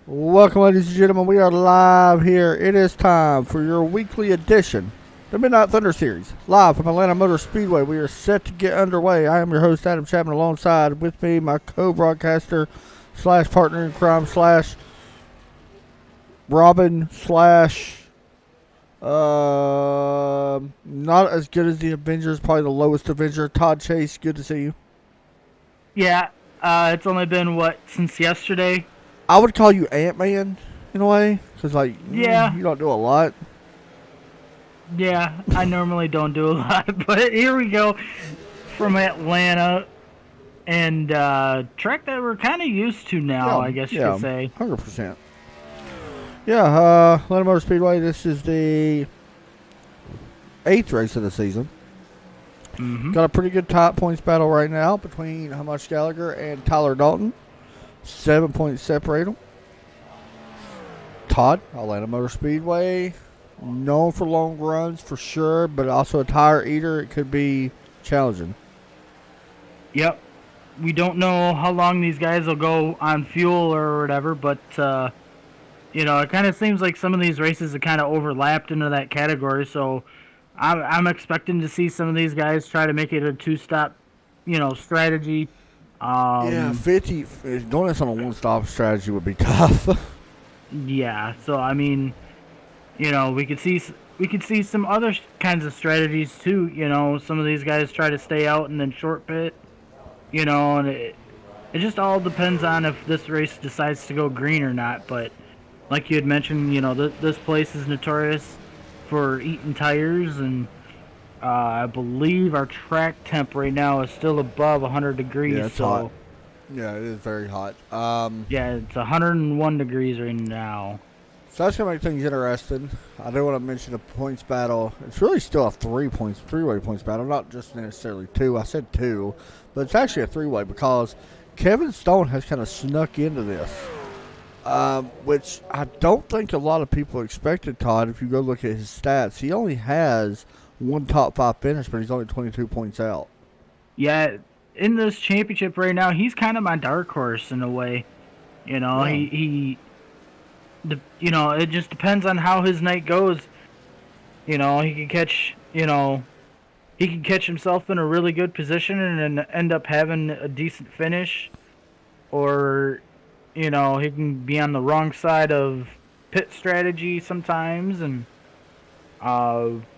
Welcome, ladies and gentlemen. We are live here. It is time for your weekly edition, the Midnight Thunder Series, live from Atlanta Motor Speedway. We are set to get underway. I am your host, Adam Chapman, alongside with me, my co-broadcaster slash partner in crime slash Robin slash not as good as the Avengers, probably the lowest Avenger, Todd Chase. Good to see you. Yeah, it's only been, since yesterday? I would call you Ant-Man in a way, because Yeah, you don't do a lot. yeah, I normally don't do a lot, but here we go from Atlanta, and track that we're kind of used to now, I guess you could say. 100%. Yeah, Atlanta Motor Speedway. This is the 8th race of the season. Mm-hmm. Got a pretty good top points battle right now between Hamish Gallagher and Tyler Dalton. 7 points separate them. Todd, Atlanta Motor Speedway, known for long runs for sure, but also a tire eater. It could be challenging. Yep. We don't know how long these guys will go on fuel or whatever, but, it kind of seems like some of these races have kind of overlapped into that category, so I'm expecting to see some of these guys try to make it a two-stop, strategy. 50. Doing this on a one-stop strategy would be tough. Yeah, so I mean, we could see some other kinds of strategies too. Some of these guys try to stay out and then short pit. And it just all depends on if this race decides to go green or not. But like you had mentioned, this place is notorious for eating tires, and I believe our track temp right now is still above 100 degrees. Yeah, it's hot. Yeah, it is very hot. Yeah, it's 101 degrees right now. So that's gonna make things interesting. I do want to mention a points battle. It's really still a three-way points battle, not just necessarily two. I said two, but it's actually a three-way because Kevin Stone has kind of snuck into this, which I don't think a lot of people expected. Todd, if you go look at his stats, he only has one top 5 finish, but he's only 22 points out. Yeah, in this championship right now, he's kind of my dark horse in a way. Yeah. It just depends on how his night goes. He can catch, he can catch himself in a really good position and then end up having a decent finish, or, he can be on the wrong side of pit strategy sometimes, and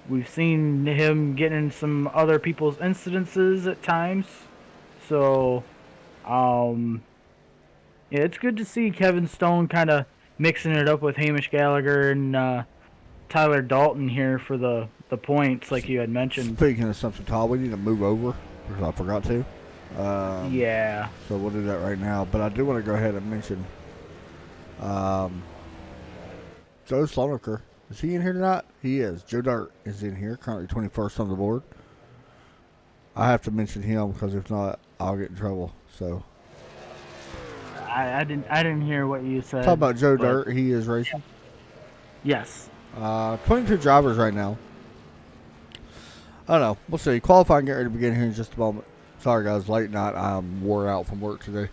we've seen him get in some other people's incidences at times. So, yeah, it's good to see Kevin Stone kind of mixing it up with Hamish Gallagher and Tyler Dalton here for the points, like you had mentioned. Speaking of something, Todd, we need to move over because I forgot to. Yeah. So we'll do that right now. But I do want to go ahead and mention Joe Slonaker. Is he in here tonight? He is. Joe Dirt is in here, currently 21st on the board. I have to mention him because if not, I'll get in trouble. So I didn't hear what you said. talk about Joe Dirt. He is racing. Yes. 22 drivers right now. I don't know. We'll see. Qualifying get ready to begin here in just a moment. Sorry guys, late night. I'm wore out from work today.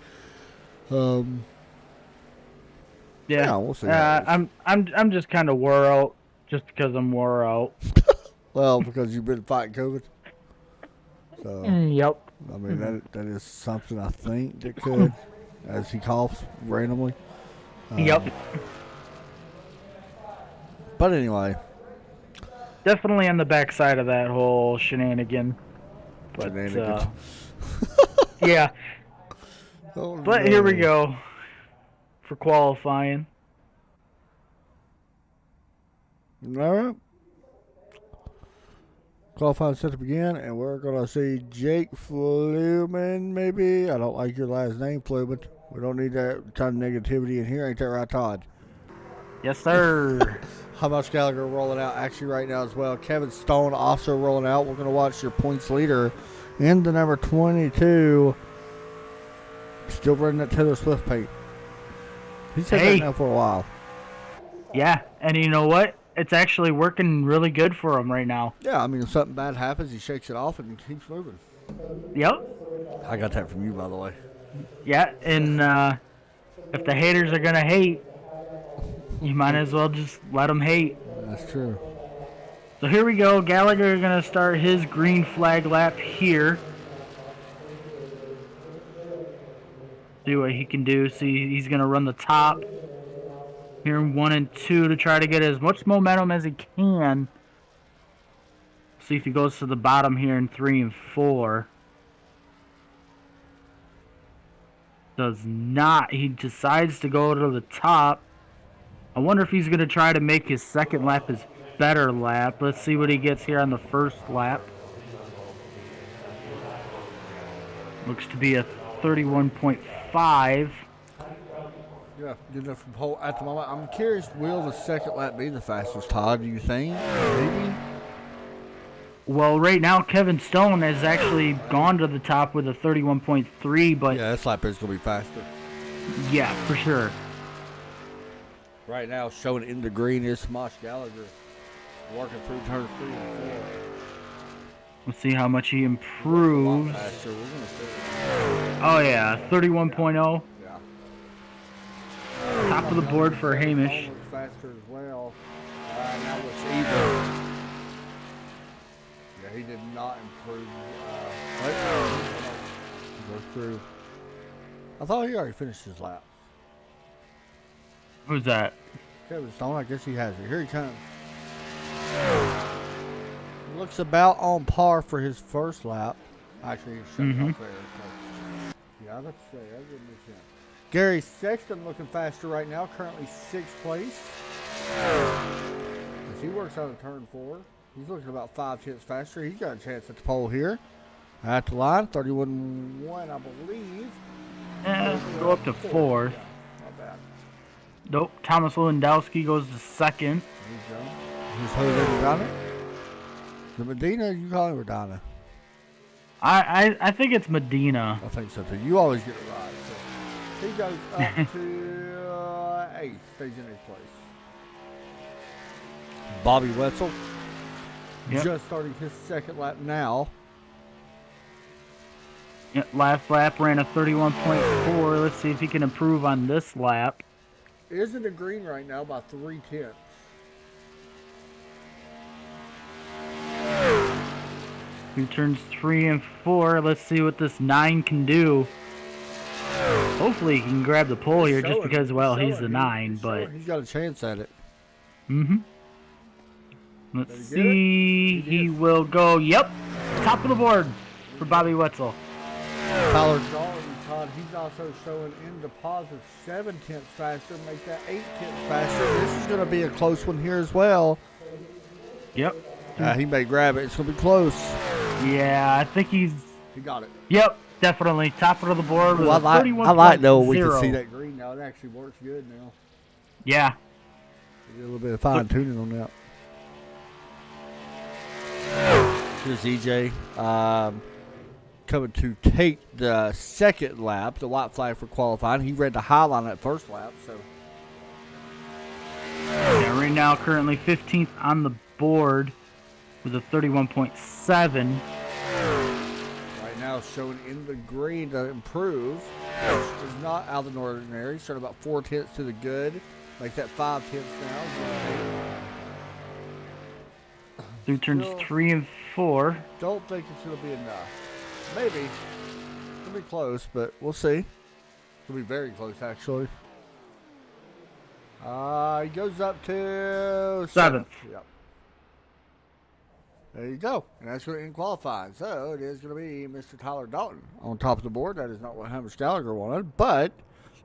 Yeah, we'll see. I'm just kind of wore out just because I'm wore out. Well, because you've been fighting COVID. So Yep. I mean that is something I think that could, as he coughs randomly. Yep. But anyway, Definitely on the backside of that whole shenanigan. But yeah. Oh, But no. here we go for qualifying. All right. Qualifying set to begin, and we're going to see Jake Fluman, maybe. I don't like your last name, Fluman. We don't need that kind of negativity in here. Ain't that right, Todd? Yes, sir. Hamish Gallagher rolling out actually right now as well. Kevin Stone also rolling out. We're going to watch your points leader in the number 22. Still running that Taylor Swift paint. He's had that now for a while. Yeah, and you know what? It's actually working really good for him right now. Yeah, I mean, if something bad happens, he shakes it off and keeps moving. Yep. I got that from you, by the way. Yeah, and if the haters are going to hate, You might as well just let them hate. That's true. So here we go. Gallagher going to start his green flag lap here. See what he can do. See, he's going to run the top here in 1 and 2 to try to get as much momentum as he can. See if he goes to the bottom here in 3 and 4. Does not. He decides to go to the top. I wonder if he's going to try to make his second lap his better lap. Let's see what he gets here on the first lap. Looks to be a 31.5. Yeah, good enough from pole at the moment. I'm curious, will the second lap be the fastest, Todd, do you think? Maybe? Well, right now, Kevin Stone has actually gone to the top with a 31.3, but... Yeah, this lap is going to be faster. Yeah, for sure. Right now, showing in the green is Smosh Gallagher. Working through turn 3 and 4. Let's see how much he improves. Faster. We're gonna see. Oh, yeah, 31.0. Yeah. Top of the board for Hamish. Looks faster as well. Now looks even. Yeah, he did not improve. Go through. I thought he already finished his lap. Who's that? Kevin Stone, I guess he has it. Here he comes. Looks about on par for his first lap. Actually, he's shut off there. So. Yeah, that's say. I'll give him a chance. Gary Sexton looking faster right now, currently 6th place. As he works out of turn 4, he's looking about 5/10 faster. He's got a chance at the pole here. At the line, 31.1, I believe. Go up to 4th. Yeah, not bad. Nope. Thomas Lewandowski goes to 2nd. Who's Jose Medina? The Medina, you call him Medina? I think it's Medina. I think so too. You always get it right. So he goes up to 8th, stays in 8th place. Bobby Wetzel, just starting his second lap now. Yeah, last lap ran a 31.4. Let's see if he can improve on this lap. Is in the green right now by 3/10. He turns 3 and 4. Let's see what this 9 can do. Hopefully he can grab the pole here just because, well, he's the 9, but... He's got a chance at it. Let's see. He will go, yep, top of the board for Bobby Wetzel. Tyler Dalton, Todd, he's also showing in deposit 7/10 faster, make that 8/10 faster. This is going to be a close one here as well. Yep. He may grab it. It's going to be close. Yeah, I think he's... He got it. Yep, definitely. Top of the board with I like knowing we can see that green now. It actually works good now. Yeah. A little bit of fine tuning on that. Here's EJ coming to take the second lap, the white flag for qualifying. He read the high line at first lap, so. Yeah, right now currently 15th on the board with a 31.7. Right now showing in the green to improve. Which is not out of the ordinary. Started about 4/10 to the good. Make that 5/10 now. Through turns 3 and 4. Don't think it's going to be enough. Maybe. It'll be close, but we'll see. It'll be very close, actually. He goes up to 7th. Yep. There you go. And that's going to end qualifying. So it is going to be Mr. Tyler Dalton on top of the board. That is not what Hamish Gallagher wanted. But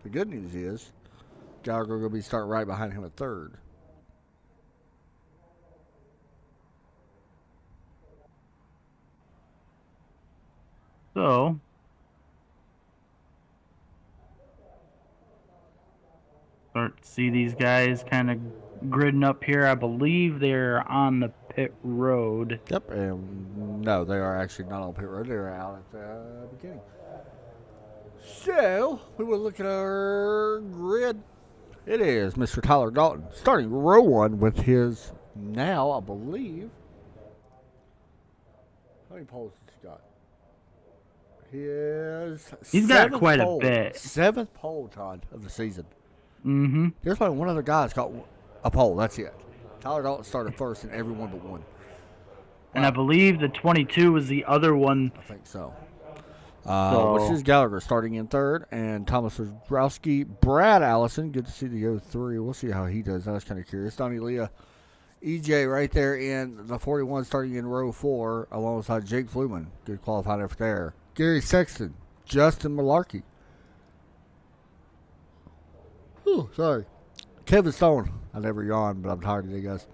the good news is Gallagher going to be starting right behind him at 3rd. So, start to see these guys kind of gridding up here. I believe they're on the pit road. Yep, and no, they are actually not on pit road. They're out at the beginning. So, we will look at our grid. It is Mr. Tyler Dalton starting row 1 with his now, I believe. How many poles has he got? He's got quite a bit. 7th pole, Todd, of the season. Mm-hmm. There's only one other guy that's got a pole. That's it. Tyler Dalton started first in every one but one. And I believe the 22 was the other one. I think so. So Which is Gallagher starting in third, and Thomas Wazowski, Brad Allison. Good to see the 03. We'll see how he does. I was kind of curious. Donnie Leah, EJ right there in the 41, starting in row 4, alongside Jake Fluman. Good qualifying effort there. Gary Sexton, Justin Malarkey. Ooh, sorry. Kevin Stone. I never yawned, but I'm tired today, guys.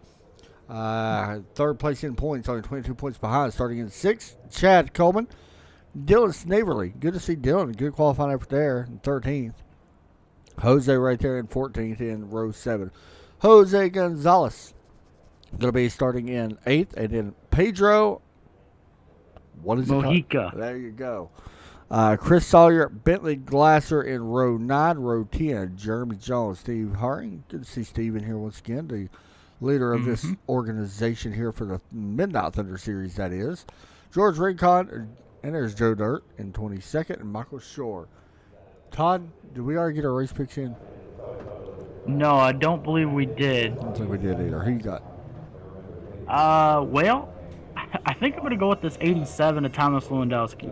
Third place in points, only 22 points behind, starting in 6th. Chad Coleman. Dylan Snaverly. Good to see Dylan. Good qualifying effort there in 13th. Jose right there in 14th in row 7. Jose Gonzalez. Going to be starting in 8th. And then Pedro. What is it? Mojica. There you go. Chris Sawyer, Bentley Glasser in row 9. Row 10, Jeremy Jones. Steve Haring. Good to see Steve in here once again. The leader of this organization here for the Midnight Thunder Series, that is. George Rincon. And there's Joe Dirt in 22nd and Michael Shore. Todd, did we already get our race picks in? No, I don't believe we did. I don't think we did either. Who you got? Well, I think I'm going to go with this 87 of Thomas Lewandowski.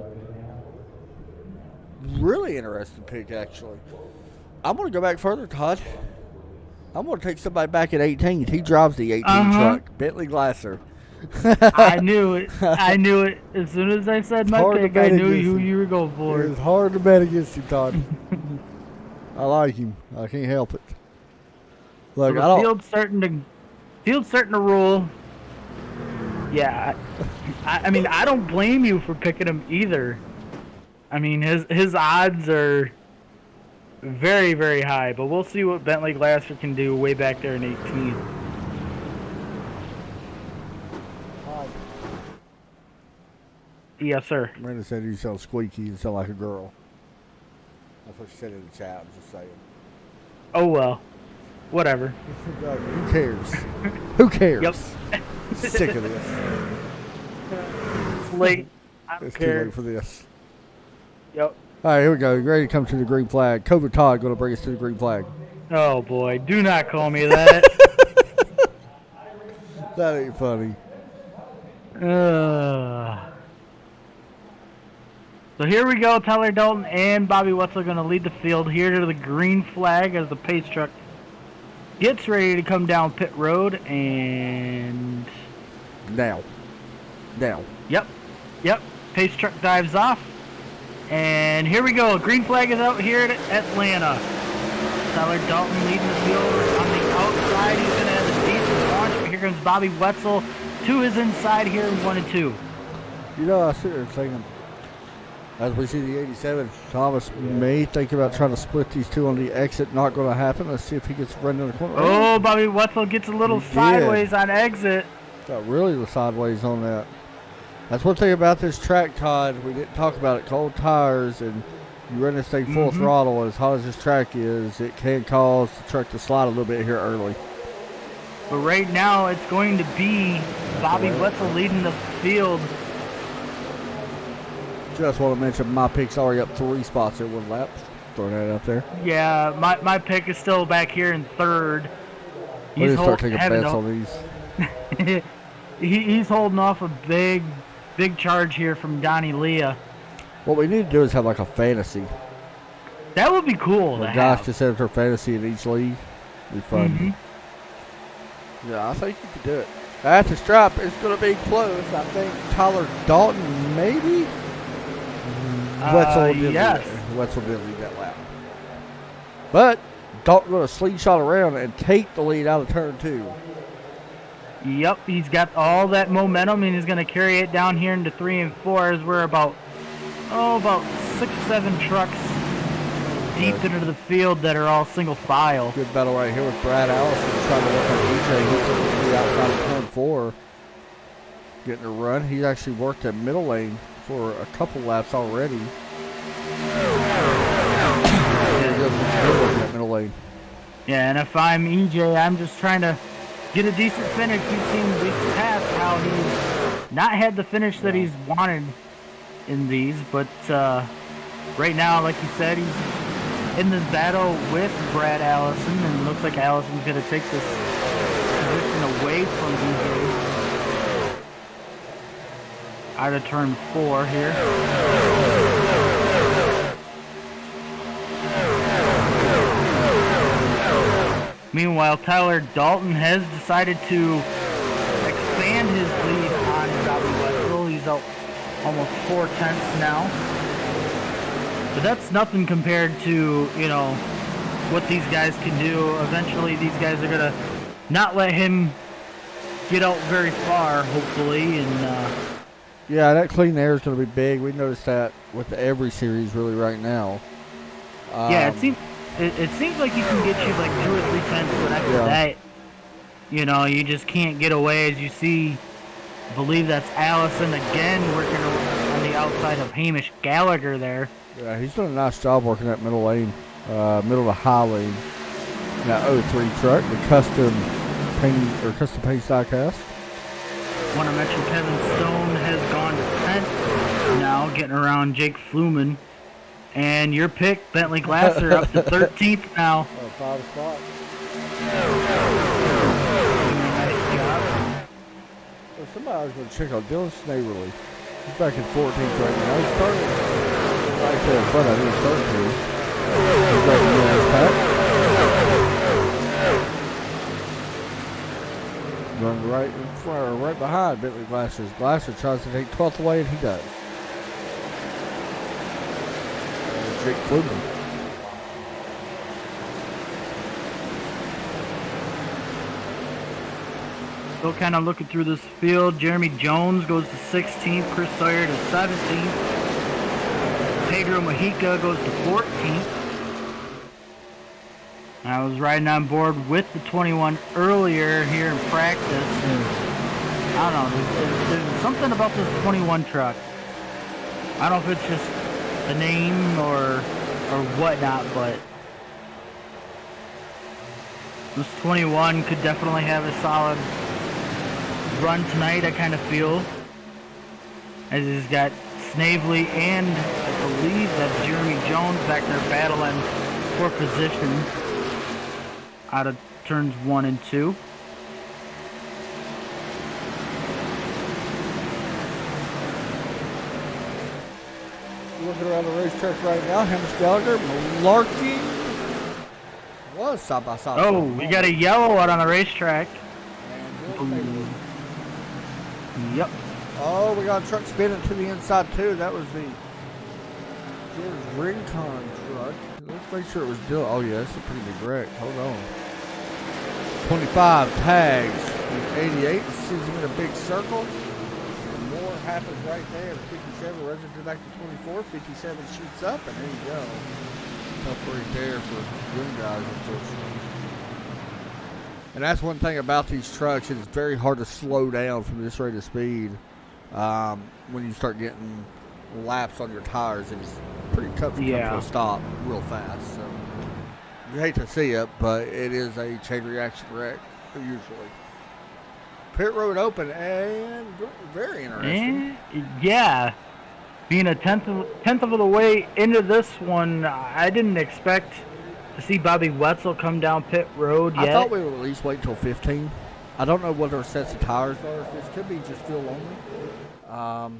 Really interesting pick, actually. I'm going to go back further, Todd. I'm going to take somebody back at 18. He drives the 18 truck, Bentley Glasser. I knew it. I knew it. As soon as I said my pick, I knew who you were going for. It's hard to bet against him, Todd. I like him. I can't help it. Look, so the field's starting to roll. Yeah, I mean, I don't blame you for picking him either. I mean, his odds are very, very high, but we'll see what Bentley Glasser can do way back there in 18. Yes, sir. Miranda said you sound squeaky and sound like a girl. That's what she said in the chat. I'm just saying. Oh, well. Whatever. Who cares? Who cares? Yep. Sick of this. It's late. I don't It's care. too late for this. Yep. All right, here we go. Ready to come to the green flag. Cobra Todd going to bring us to the green flag. Oh, boy. Do not call me that. That ain't funny. So here we go. Tyler Dalton and Bobby Wetzel going to lead the field here to the green flag as the pace truck gets ready to come down pit road. And Now. Yep. Pace truck dives off. And here we go. Green flag is out here at Atlanta. Tyler Dalton leading the field on the outside. He's going to have a decent launch. But here comes Bobby Wetzel to his inside here in 1 and 2. You know, I sit there thinking, as we see the 87, Thomas may think about trying to split these two on the exit. Not going to happen. Let's see if he gets run in the corner. Oh, Bobby Wetzel gets a little sideways on exit. Got really sideways on that. That's one thing about this track, Todd. We didn't talk about it. Cold tires, and you run this thing full throttle. As hot as this track is, it can cause the truck to slide a little bit here early. But right now, it's going to be Bobby Wetzel leading the field. Just want to mention my pick's already up 3 spots at 1 lap. Throwing that up there. Yeah, my pick is still back here in third. We need to start taking bets on these. He's holding off a big charge here from Donnie Leah. What we need to do is have like a fantasy. That would be cool. Guys just enter fantasy in each league. It'd be fun. Yeah, I think you could do it. At the stripe, it's going to be close. I think Tyler Dalton, maybe? Wetzel did lead that lap. But Dalton going to slingshot around and take the lead out of turn 2. Yep, he's got all that momentum, and he's going to carry it down here into 3 and 4 as we're about 6 or 7 trucks deep into the field that are all single file. Good battle right here with Brad Allison trying to work on EJ. He's going to be outside of turn 4. Getting a run. He actually worked that middle lane for a couple laps already. That middle lane. Yeah, and if I'm EJ, I'm just trying to get a decent finish. We've seen weeks past how he's not had the finish that he's wanted in these, but right now, like you said, he's in this battle with Brad Allison, and it looks like Allison's going to take this position away from DJ. Out of turn 4 here. Meanwhile, Tyler Dalton has decided to expand his lead on Bobby Wetzel. He's out almost 4/10 now. But that's nothing compared to, what these guys can do. Eventually, these guys are going to not let him get out very far, hopefully. And yeah, that clean air is going to be big. We noticed that with every series really right now. Yeah, it seems like you can get you like 2 or 3 tenths, but after that, you just can't get away. As you see, I believe that's Allison again working on the outside of Hamish Gallagher there. Yeah, he's done a nice job working that middle lane, middle to high lane. That 03 truck, the custom paint diecast. Want to mention Kevin Stone has gone to 10th now, getting around Jake Fluman. And your pick, Bentley Glasser, up to 13th now. 5 spots. Nice job. Well, somebody was going to check out Dylan Snaverly. He's back in 14th right now. He's starting right there in front of him. He's starting to. He's back in his pack. Running right in front, or right behind Bentley Glasser. Glasser tries to take 12th away, and he does. Jake Fluman. Still kind of looking through this field. Jeremy Jones goes to 16th. Chris Sawyer to 17th. Pedro Mojica goes to 14th. I was riding on board with the 21 earlier here in practice. And I don't know. There's something about this 21 truck. I don't know if it's just the name or whatnot, but this 21 could definitely have a solid run tonight, I kind of feel. As he's got Snavely and I believe that's Jeremy Jones back there battling for position out of turns 1 and 2. Looking around the racetrack right now, Hamish Gallagher, Malarkey was side by side. Oh, we got a yellow out on the racetrack. Yep. Oh, we got a truck spinning to the inside too. That was the Rincon truck. Let's make sure it was Dylan. Oh yeah, it's a pretty big wreck. Hold on. 25 tags. 88 sends him in a big circle. More happens right there. 57 runs it back to 24. 57 shoots up, and there you go. Tough right there for young guys, unfortunately. And that's one thing about these trucks. It's very hard to slow down from this rate of speed when you start getting laps on your tires. It's pretty tough to come to a stop real fast. So you hate to see it, but it is a chain reaction wreck usually. Pit road open and very interesting. Yeah. Being a tenth of the way into this one, I didn't expect to see Bobby Wetzel come down pit road yet. I thought we would at least wait until 15. I don't know what our sets of tires are. This could be just fuel only,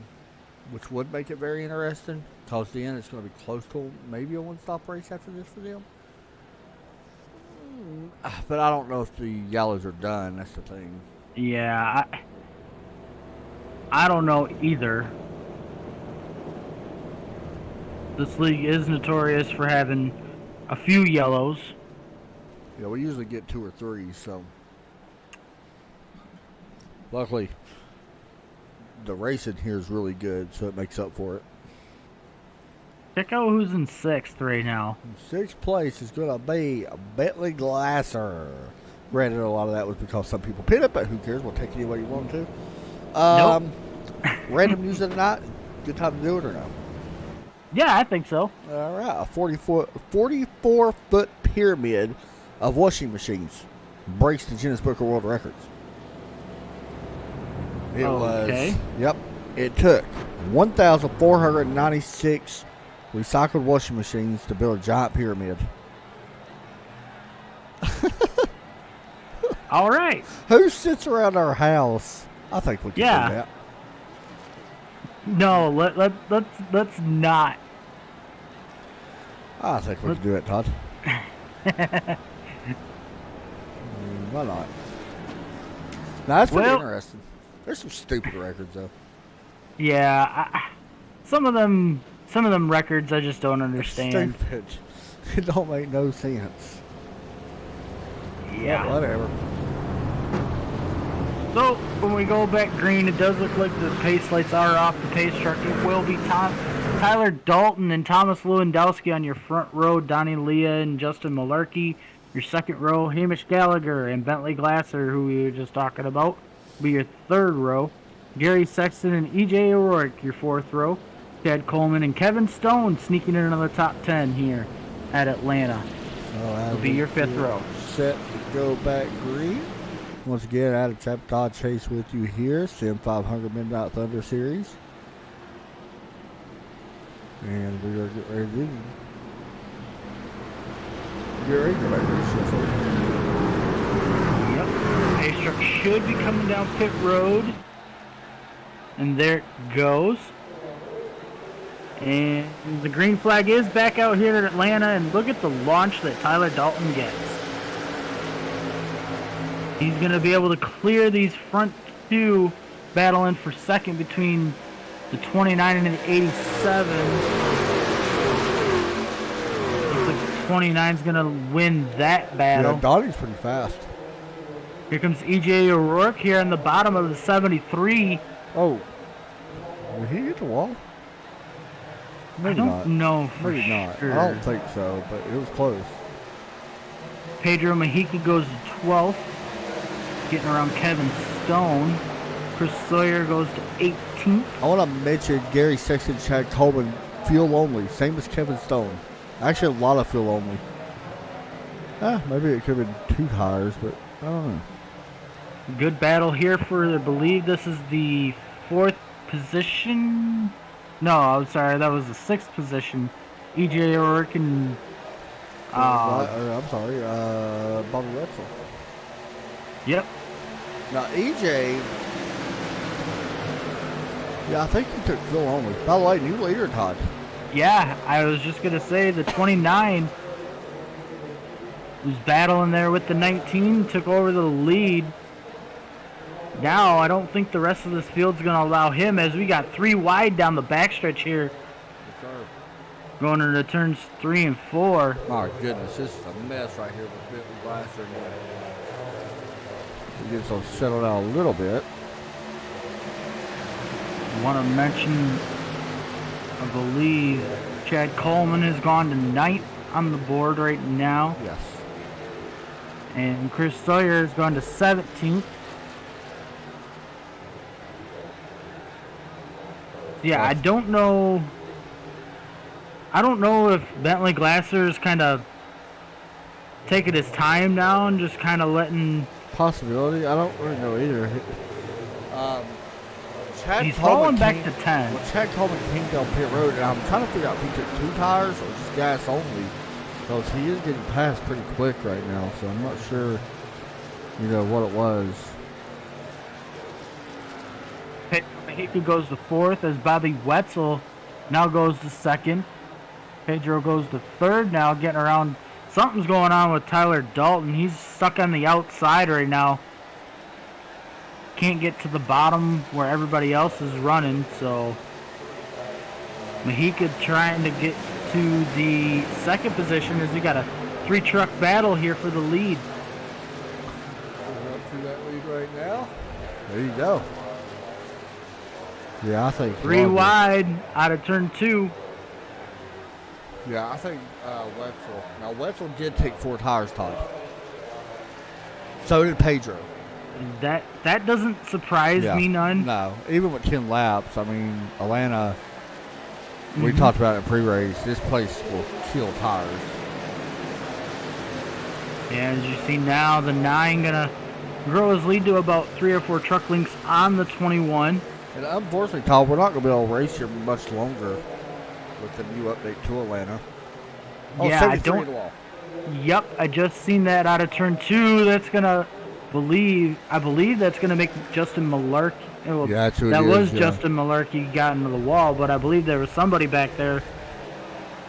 which would make it very interesting. Because then it's going to be close to maybe a one-stop race after this for them. But I don't know if the yellows are done. That's the thing. Yeah, I don't know either. This league is notorious for having a few yellows. Yeah, we usually get 2 or 3, so luckily the racing here is really good, so it makes up for it. Check out who's in 6th right now. In 6th place is going to be Bentley Glasser. Granted, a lot of that was because some people pit it, but who cares? We'll take it any way you want to. Nope. Random news of the night. Good time to do it or no? Yeah, I think so. All right, a 44-foot pyramid of washing machines breaks the Guinness Book of World Records. It was, yep, it took 1,496 recycled washing machines to build a giant pyramid. All right. Who sits around our house? I think we can do that. No, let's not. I think we can do it, Todd. Why not? Now, that's pretty interesting. There's some stupid records, though. Yeah, some of them records I just don't understand. Stupid. It don't make no sense. Yeah. Well, whatever. So, when we go back green, it does look like the pace lights are off the pace truck. It will be Tyler Dalton and Thomas Lewandowski on your front row, Donnie Leah and Justin Malarkey. Your second row, Hamish Gallagher and Bentley Glasser, who we were just talking about, will be your third row. Gary Sexton and E.J. O'Rourke, your fourth row. Chad Coleman and Kevin Stone sneaking in another top 10 here at Atlanta. Will be your fifth row. Set to go back green. Once again, Adam Chapter, Todd Chase with you here, Sim500 Midnight Thunder Series. And we are getting ready to go back green. Yep. Pace truck should be coming down pit road. And there it goes. And the green flag is back out here at Atlanta. And look at the launch that Tyler Dalton gets. He's going to be able to clear these front two, battling for second between the 29 and the 87. Looks like the 29 is going to win that battle. Yeah, Donnie's pretty fast. Here comes E.J. O'Rourke here in the bottom of the 73. Oh. Did he hit the wall? Maybe I don't not. know for Maybe not. sure. I don't think so, but it was close. Pedro Mejica goes to 12th. Getting around Kevin Stone. Chris Sawyer goes to 18th. I want to mention Gary Sexton, Chad Coleman, fuel only, same as Kevin Stone. Actually, a lot of fuel only. Maybe it could have been 2 tires, but I don't know. Good battle here for, I believe this is the 4th position. No, I'm sorry, that was the 6th position. E.J. O'Rourke and I'm sorry, Bobby Wetzel. Yep. Now, EJ, yeah, I think he took fuel only. By the way, new leader, Todd. Yeah, I was just going to say the 29 was battling there with the 19, took over the lead. Now, I don't think the rest of this field's going to allow him, as we got 3 wide down the backstretch here. Yes, sir. Going into turns 3 and 4. My goodness, this is a mess right here with Bentley Glasser. He gets us settled out a little bit. I want to mention, I believe, Chad Coleman has gone to 9th on the board right now. Yes. And Chris Sawyer has gone to 17th. Yeah, I don't know if Bentley Glasser is kind of taking his time now and just kind of letting... Possibility. I don't really know either. He's falling back to 10. Well, Chad Coleman came down pit road, and I'm trying to figure out if he took 2 tires or just gas only, because he is getting past pretty quick right now, so I'm not sure, what it was. Mejica goes to 4th as Bobby Wetzel now goes to 2nd. Pedro goes to 3rd now, getting around. Something's going on with Tyler Dalton. He's stuck on the outside right now. Can't get to the bottom where everybody else is running, so Mejica trying to get to the 2nd position as we got a 3-truck battle here for the lead. Up through that lead right now. There you go. Yeah, I think 3 wide out of turn 2. Yeah, I think Wetzel. Now, Wetzel did take 4 tires, Todd. So did Pedro. That doesn't surprise me none. No, even with 10 laps, I mean, Atlanta, we talked about it in pre-race, this place will kill tires. And as you see now, the 9 going to grow his lead to about 3 or 4 truck lengths on the 21. And unfortunately, Todd, we're not going to be able to race here much longer. with the new update to Atlanta. Oh, Yeah, 73 to the wall. Yep, I just seen that out of turn 2. That's gonna I believe that's gonna make Justin Malarkey. Well, Yeah, that's who that it was is, yeah. Justin Malarkey got into the wall, but I believe there was somebody back there.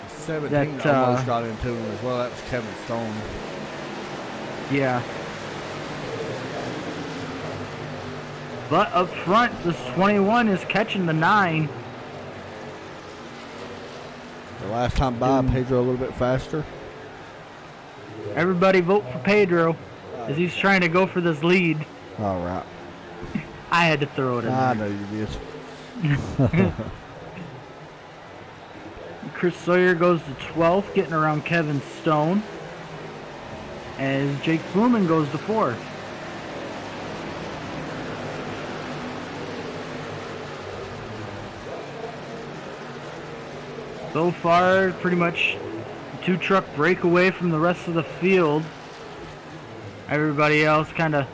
17 that, almost got into him as well. That was Kevin Stone. Yeah. But up front, this 21 is catching the 9. The last time by, Pedro a little bit faster. Everybody vote for Pedro as he's trying to go for this lead. All right. I had to throw it in I there. know you did. Chris Sawyer goes to 12th, getting around Kevin Stone. As Jake Fluman goes to 4th. So far, pretty much 2-truck breakaway from the rest of the field. Everybody else kind of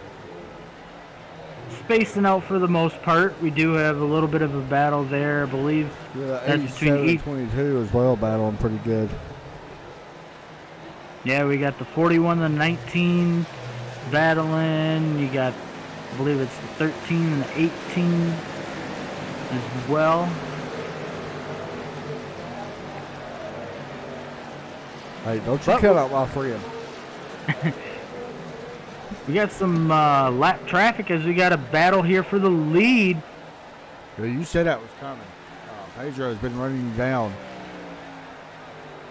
spacing out for the most part. We do have a little bit of a battle there, I believe. Yeah, that's between 22 as well, battling pretty good. Yeah, we got the 41 and the 19 battling. You got, I believe it's the 13 and the 18 as well. Hey, don't you cut out my friend. We got some lap traffic as we got a battle here for the lead. Yeah, you said that was coming. Pedro has been running you down.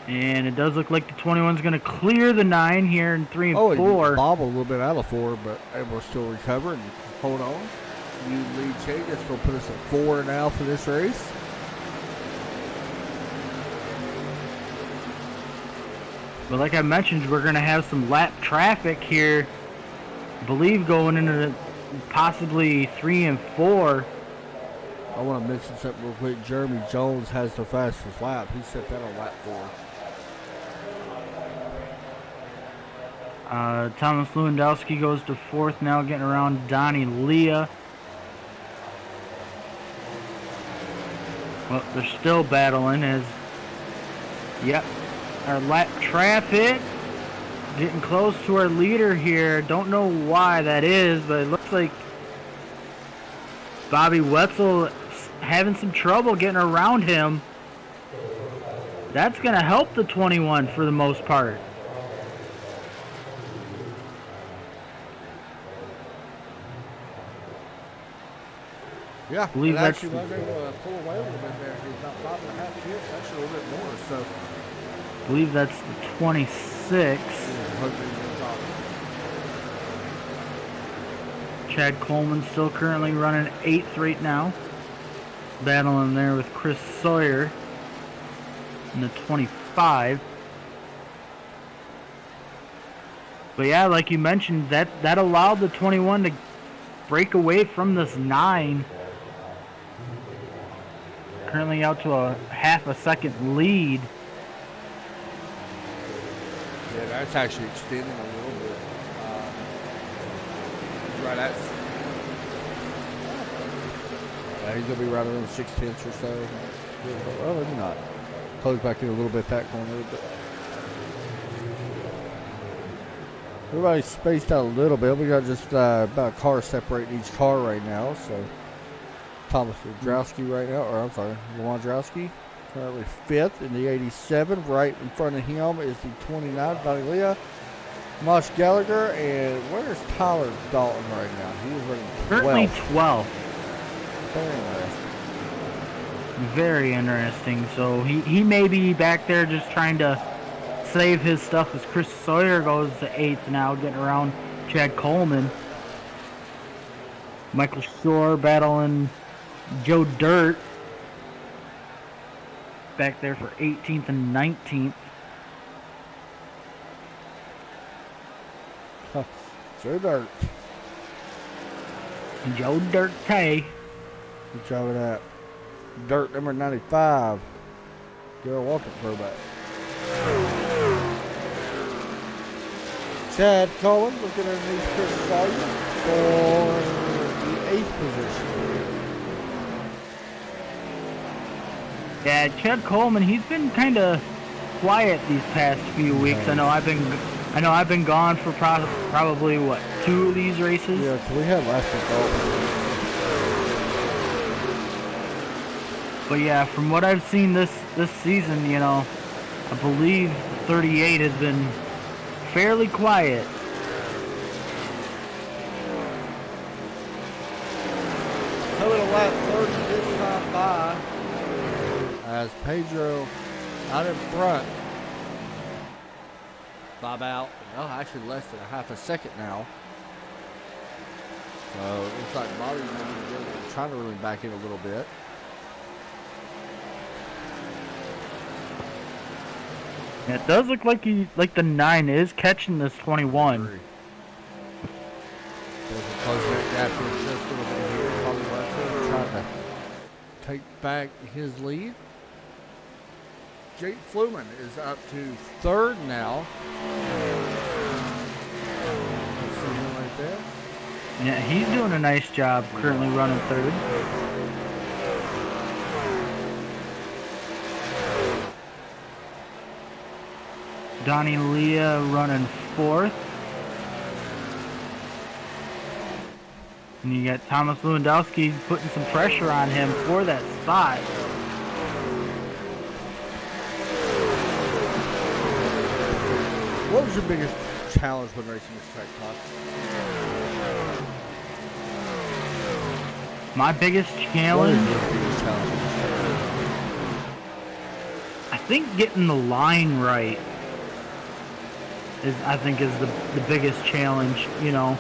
And it does look like the 21's going to clear the 9 here in 3 and 4. He bobbled a little bit out of 4, but able to still recover and hold on. New lead change. That's going to put us at 4 now for this race. But like I mentioned, we're going to have some lap traffic here. I believe going into possibly 3 and 4. I want to mention something real quick. Jeremy Jones has the fastest lap. He set that on lap 4. Thomas Lewandowski goes to 4th now, getting around Donnie Leah. Well, they're still battling as, yep, our lap traffic getting close to our leader here. Don't know why that is, but it looks like Bobby Wetzel having some trouble getting around him. That's going to help the 21 for the most part. Yeah, I believe that's that's actually going to pull away a little bit there. He's about 5.5 feet, actually a little bit more. So, I believe that's the 26. Chad Coleman still currently running 8th right now. Battling there with Chris Sawyer in the 25. But yeah, like you mentioned, that allowed the 21 to break away from this 9. Currently out to a half a second lead. Yeah, that's actually extending a little bit. Right at. Yeah, he's going to be right around 6/10 or so. Well, maybe not. Close back in a little bit that corner. But everybody's spaced out a little bit. We got just about a car separating each car right now. So Thomas Wodrowski right now, or I'm sorry, Wodrowski, currently 5th in the 87. Right in front of him is the 29, Donnie Leah. Mosh Gallagher, and where's Tyler Dalton right now? He is running 12th. Currently 12th. Very interesting. Very interesting. So he may be back there just trying to save his stuff as Chris Sawyer goes to 8th now, getting around Chad Coleman. Michael Shore battling Joe Dirt back there for 18th and 19th. Joe Dirt. Joe Dirt K. Good job of that. Dirt number 95. Darrell Walker throwback. Chad Coleman looking underneath Chris Sawyer for the 8th position. Yeah, Chad Coleman, he's been kind of quiet these past few weeks. I know I've been gone for probably what, 2 of these races. Yeah, so we had last week off. But yeah, from what I've seen this season, you know, I believe 38 has been fairly quiet. Coming to lap 30 this time by, as Pedro out in front by about, well, actually less than a half a second now. So it looks like Bobby's maybe trying to really back in a little bit. Yeah, it does look like the 9 is catching this 21. Closing that gap here just a little bit here. Probably trying to take back his lead. Jake Fluman is up to 3rd now. Let's see him right there. Yeah, he's doing a nice job currently running 3rd. Donnie Leah running 4th. And you got Thomas Lewandowski putting some pressure on him for that spot. What was your biggest challenge when racing this track, Todd? My biggest challenge? What is your biggest challenge in this track? I think getting the line right is the biggest challenge. You know,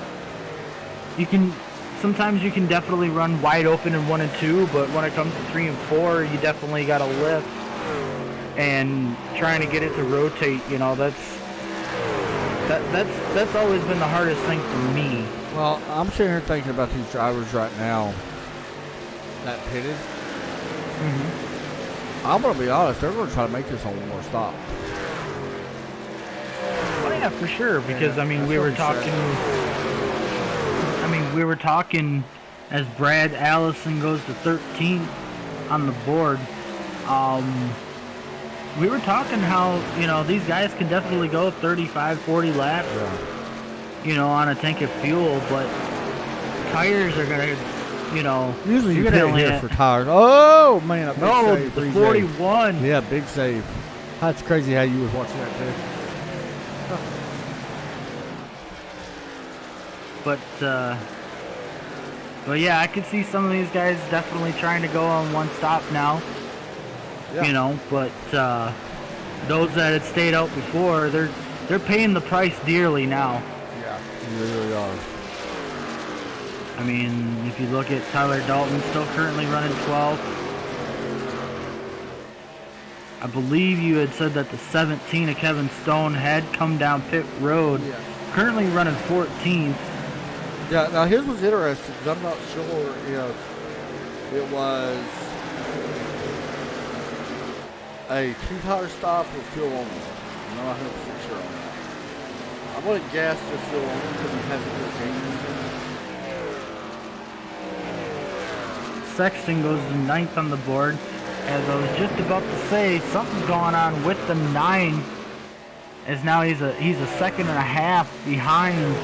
sometimes you can definitely run wide open in 1 and 2, but when it comes to 3 and 4, you definitely got to lift and trying to get it to rotate. You know, that's always been the hardest thing for me. Well, I'm sitting here thinking about these drivers right now that pitted. Mm-hmm. I'm going to be honest, they're going to try to make this on one more stop. Oh yeah, for sure. Because we were talking as Brad Allison goes to 13th on the board. We were talking how, you know, these guys can definitely go 35, 40 laps, you know, on a tank of fuel, but tires are gonna, you know, usually you're you gonna pit here for tires. Oh man, a big save. The 41. Yeah, big save. That's crazy how you was watching that too. But yeah, I could see some of these guys definitely trying to go on one stop now. Yeah. You know, but those that had stayed out before, they're paying the price dearly now. Yeah, they really are. I mean, if you look at Tyler Dalton, still currently running 12. I believe you had said that the 17 of Kevin Stone had come down pit road. Yeah. Currently running 14th. Yeah, now his was interesting because I'm not sure if it was a 2-tire stop or fuel only. I'm not 100% sure on that. I'm going to guess just fuel only because he hasn't put changes in. Sexton goes to 9th on the board. As I was just about to say, something's going on with the 9. As now he's a second and a half behind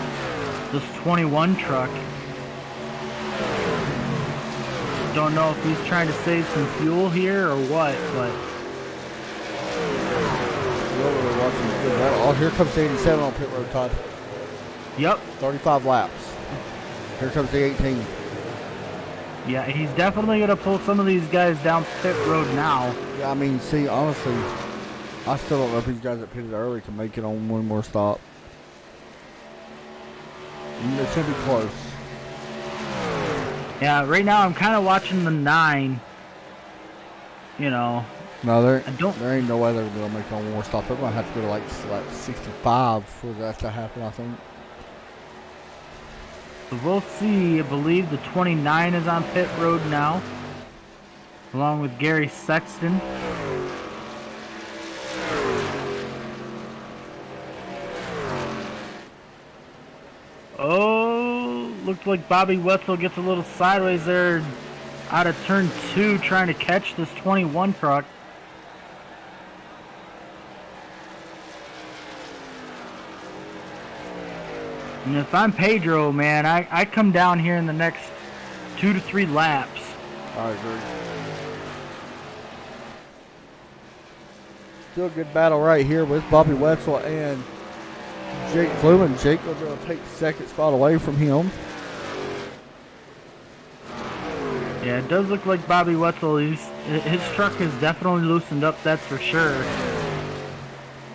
this 21 truck. Don't know if he's trying to save some fuel here or what, but oh, here comes the 87 on pit road, Todd. Yep. 35 laps. Here comes the 18. Yeah, he's definitely going to pull some of these guys down pit road now. Yeah, I mean, see, honestly, I still don't know if these guys that pitted early can make it on one more stop. It should be close. Yeah, right now I'm kind of watching the 9. You know. No, there ain't no way they're going to make it on one more stop. They're going to have to go to like 65 for that to happen, I think. So we'll see. I believe the 29 is on pit road now, along with Gary Sexton. Oh, looked like Bobby Wetzel gets a little sideways there out of turn 2 trying to catch this 21 truck. And if I'm Pedro, man, I come down here in the next 2 to 3 laps. I agree. Still a good battle right here with Bobby Wetzel and Jake Flumen. Jake will be able to take the second spot away from him. Yeah, it does look like Bobby Wetzel, his truck has definitely loosened up, that's for sure,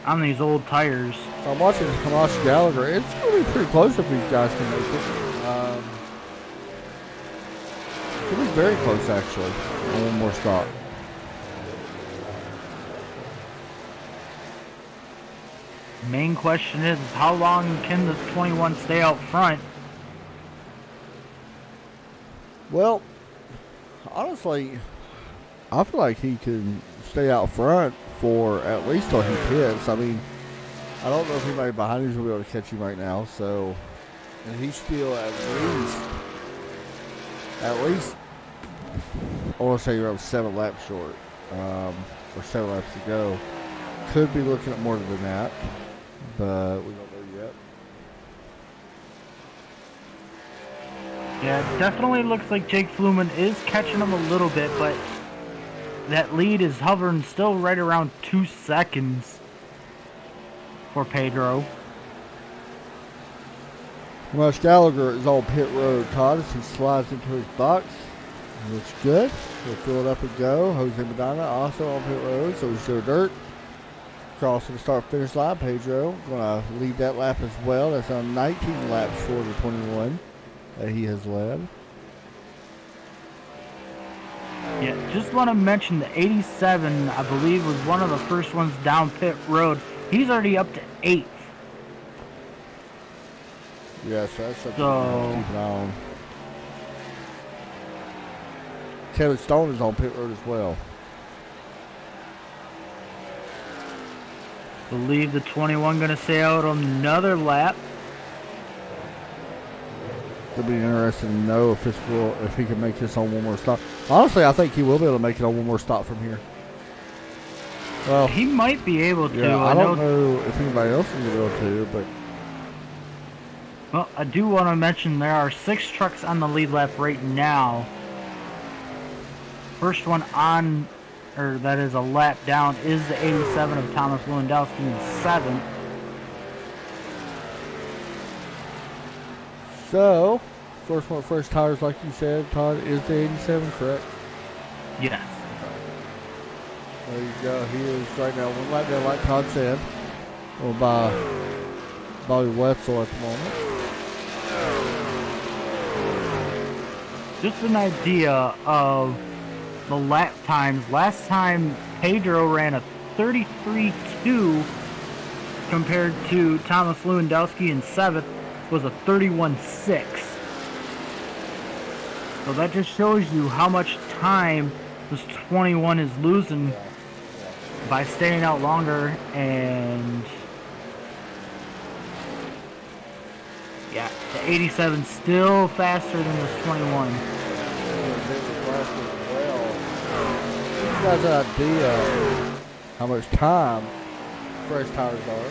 on these old tires. I'm watching Kamash Gallagher. It's going to be pretty close if these guys can make it. It's going to be very close, actually. One more stop. Main question is, how long can this 21 stay out front? Well, honestly, I feel like he can stay out front for at least till he pits. I mean, I don't know if anybody behind him will be able to catch him right now. So, and he's still at least, I want to say around 7 laps short, or 7 laps to go. Could be looking at more than that, but we don't know yet. Yeah, it definitely looks like Jake Flumen is catching him a little bit, but that lead is hovering still right around 2 seconds for Pedro. Rush Gallagher is on pit road, Todd, as he slides into his box. Looks good. We'll fill it up and go. Jose Medina also on pit road, so we show dirt. Crossing the start-finish line, Pedro going to lead that lap as well. That's on 19 laps for the 21 that he has led. Yeah, just want to mention the 87, I believe, was one of the first ones down pit road. He's already up to 8th. Yes, that's something to keep an eye on. Kevin Stone is on pit road as well. Believe the 21 going to stay out another lap. It'll be interesting to know if he can make this on one more stop. Honestly, I think he will be able to make it on one more stop from here. Well, he might be able to. Yeah, I don't know if anybody else will be able to, but. Well, I do want to mention there are 6 trucks on the lead lap right now. First one on, or that is a lap down, is the 87 of Thomas Lewandowski in 7th. So, first tires, like you said, Todd, is the 87, correct? Yes. There you go. He is right now 1 lap down, like Todd said. Or by Bobby Wetzel at the moment. Just an idea of the lap times. Last time Pedro ran a 33.2 compared to Thomas Lewandowski in 7th was a 31.6. So that just shows you how much time this 21 is losing by staying out longer. And yeah, the 87 still faster than this 21. You guys have an idea how much time fresh tires are.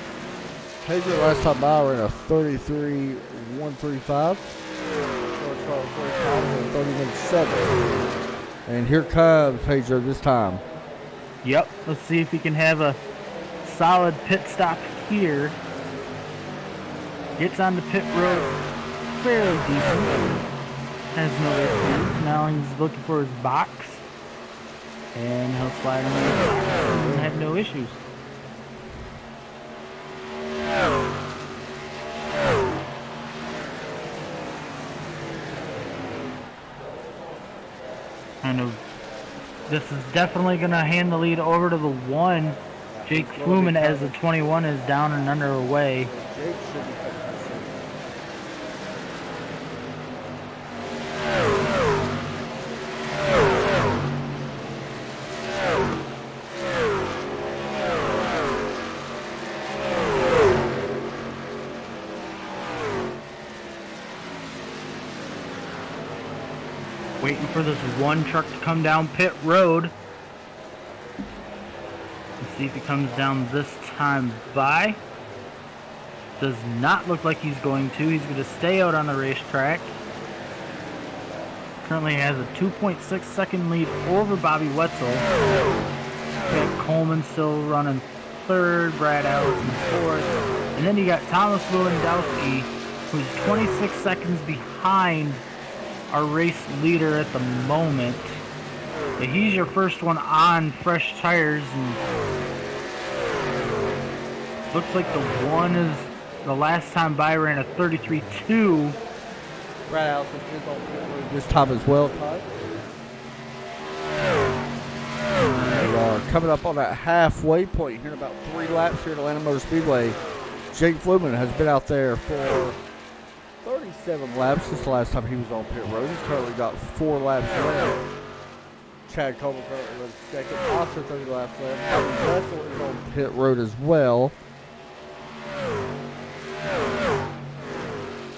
Pedro last time by ran a 33.135. First 30.7. And here comes Pedro this time. Yep, let's see if he can have a solid pit stop here. Gets on the pit road fairly decent. Has no issues. Now he's looking for his box. And he'll slide in the box and have no issues. Kind of, this is definitely going to hand the lead over to the 1. Jake Flumen, as the 21 is down and underway. Waiting for this one truck to come down pit road. Let's see if he comes down this time by. Does not look like he's going to. He's going to stay out on the racetrack. Currently has a 2.6 second lead over Bobby Wetzel. Got Coleman still running third, Brad Allison fourth. And then you got Thomas Lewandowski, who's 26 seconds behind our race leader at the moment. Yeah, he's your first one on fresh tires, and looks like the one is the last time by ran a 33.2. Brad Allison is on pit road this time as well, Todd. We are coming up on that halfway point here in about 3 laps here at Atlanta Motor Speedway. Jake Fluman has been out there for 37 laps since the last time he was on pit road. He's currently got 4 laps left. Chad Coleman currently runs second, also 30 laps left. Bobby Wetzel is on pit road as well.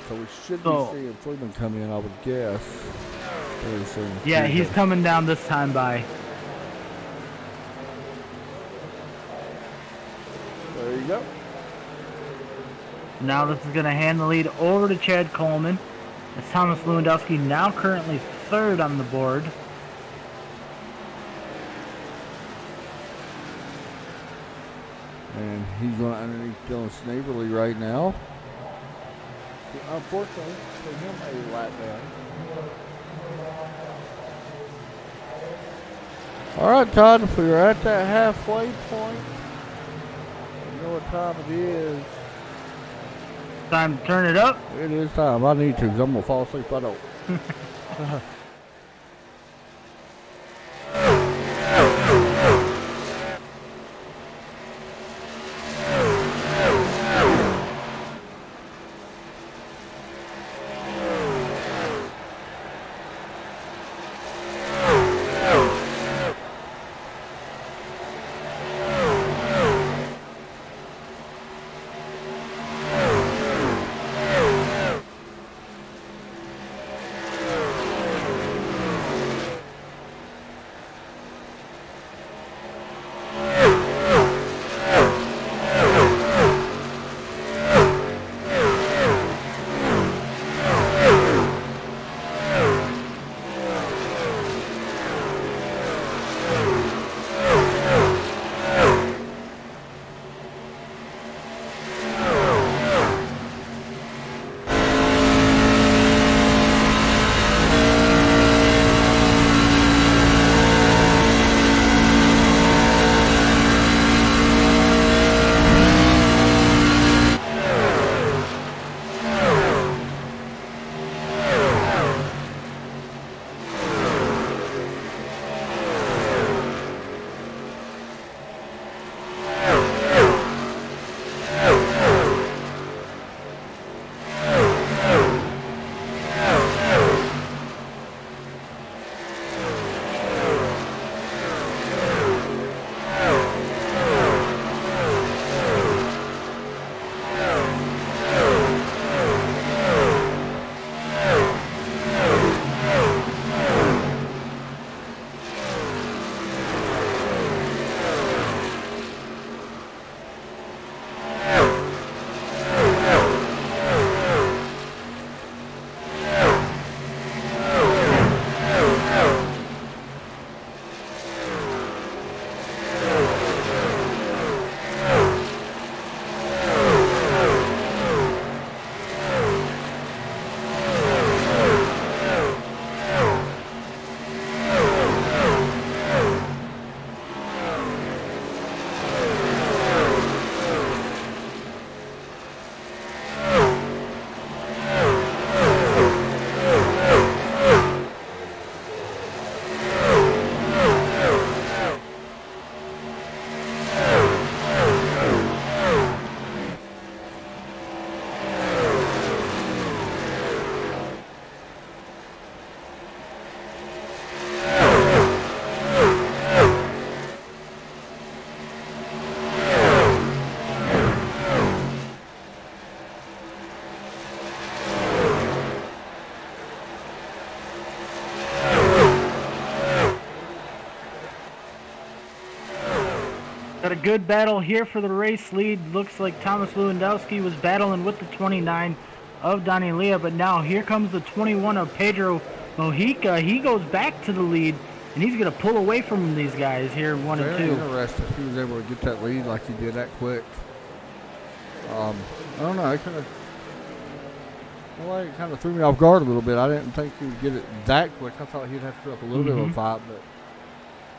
So we should be seeing Fluman come in, I would guess, very soon. Yeah, he's coming down this time by. There you go. Now this is going to hand the lead over to Chad Coleman. It's Thomas Lewandowski now currently third on the board. And he's going underneath Dylan Snaverly right now. Unfortunately, for him, a lap down. All right, Todd, we are at that halfway point. You know what time it is. Time to turn it up. It is time. I need to, because I'm going to fall asleep if I don't. Got a good battle here for the race lead. Looks like Thomas Lewandowski was battling with the 29 of Donnie Leah, but now here comes the 21 of Pedro Mojica. He goes back to the lead, and he's going to pull away from these guys here, 1 and 2. Interesting. He was able to get that lead like he did that quick. I don't know. It kind of threw me off guard a little bit. I didn't think he would get it that quick. I thought he'd have to put up a little bit of a fight, but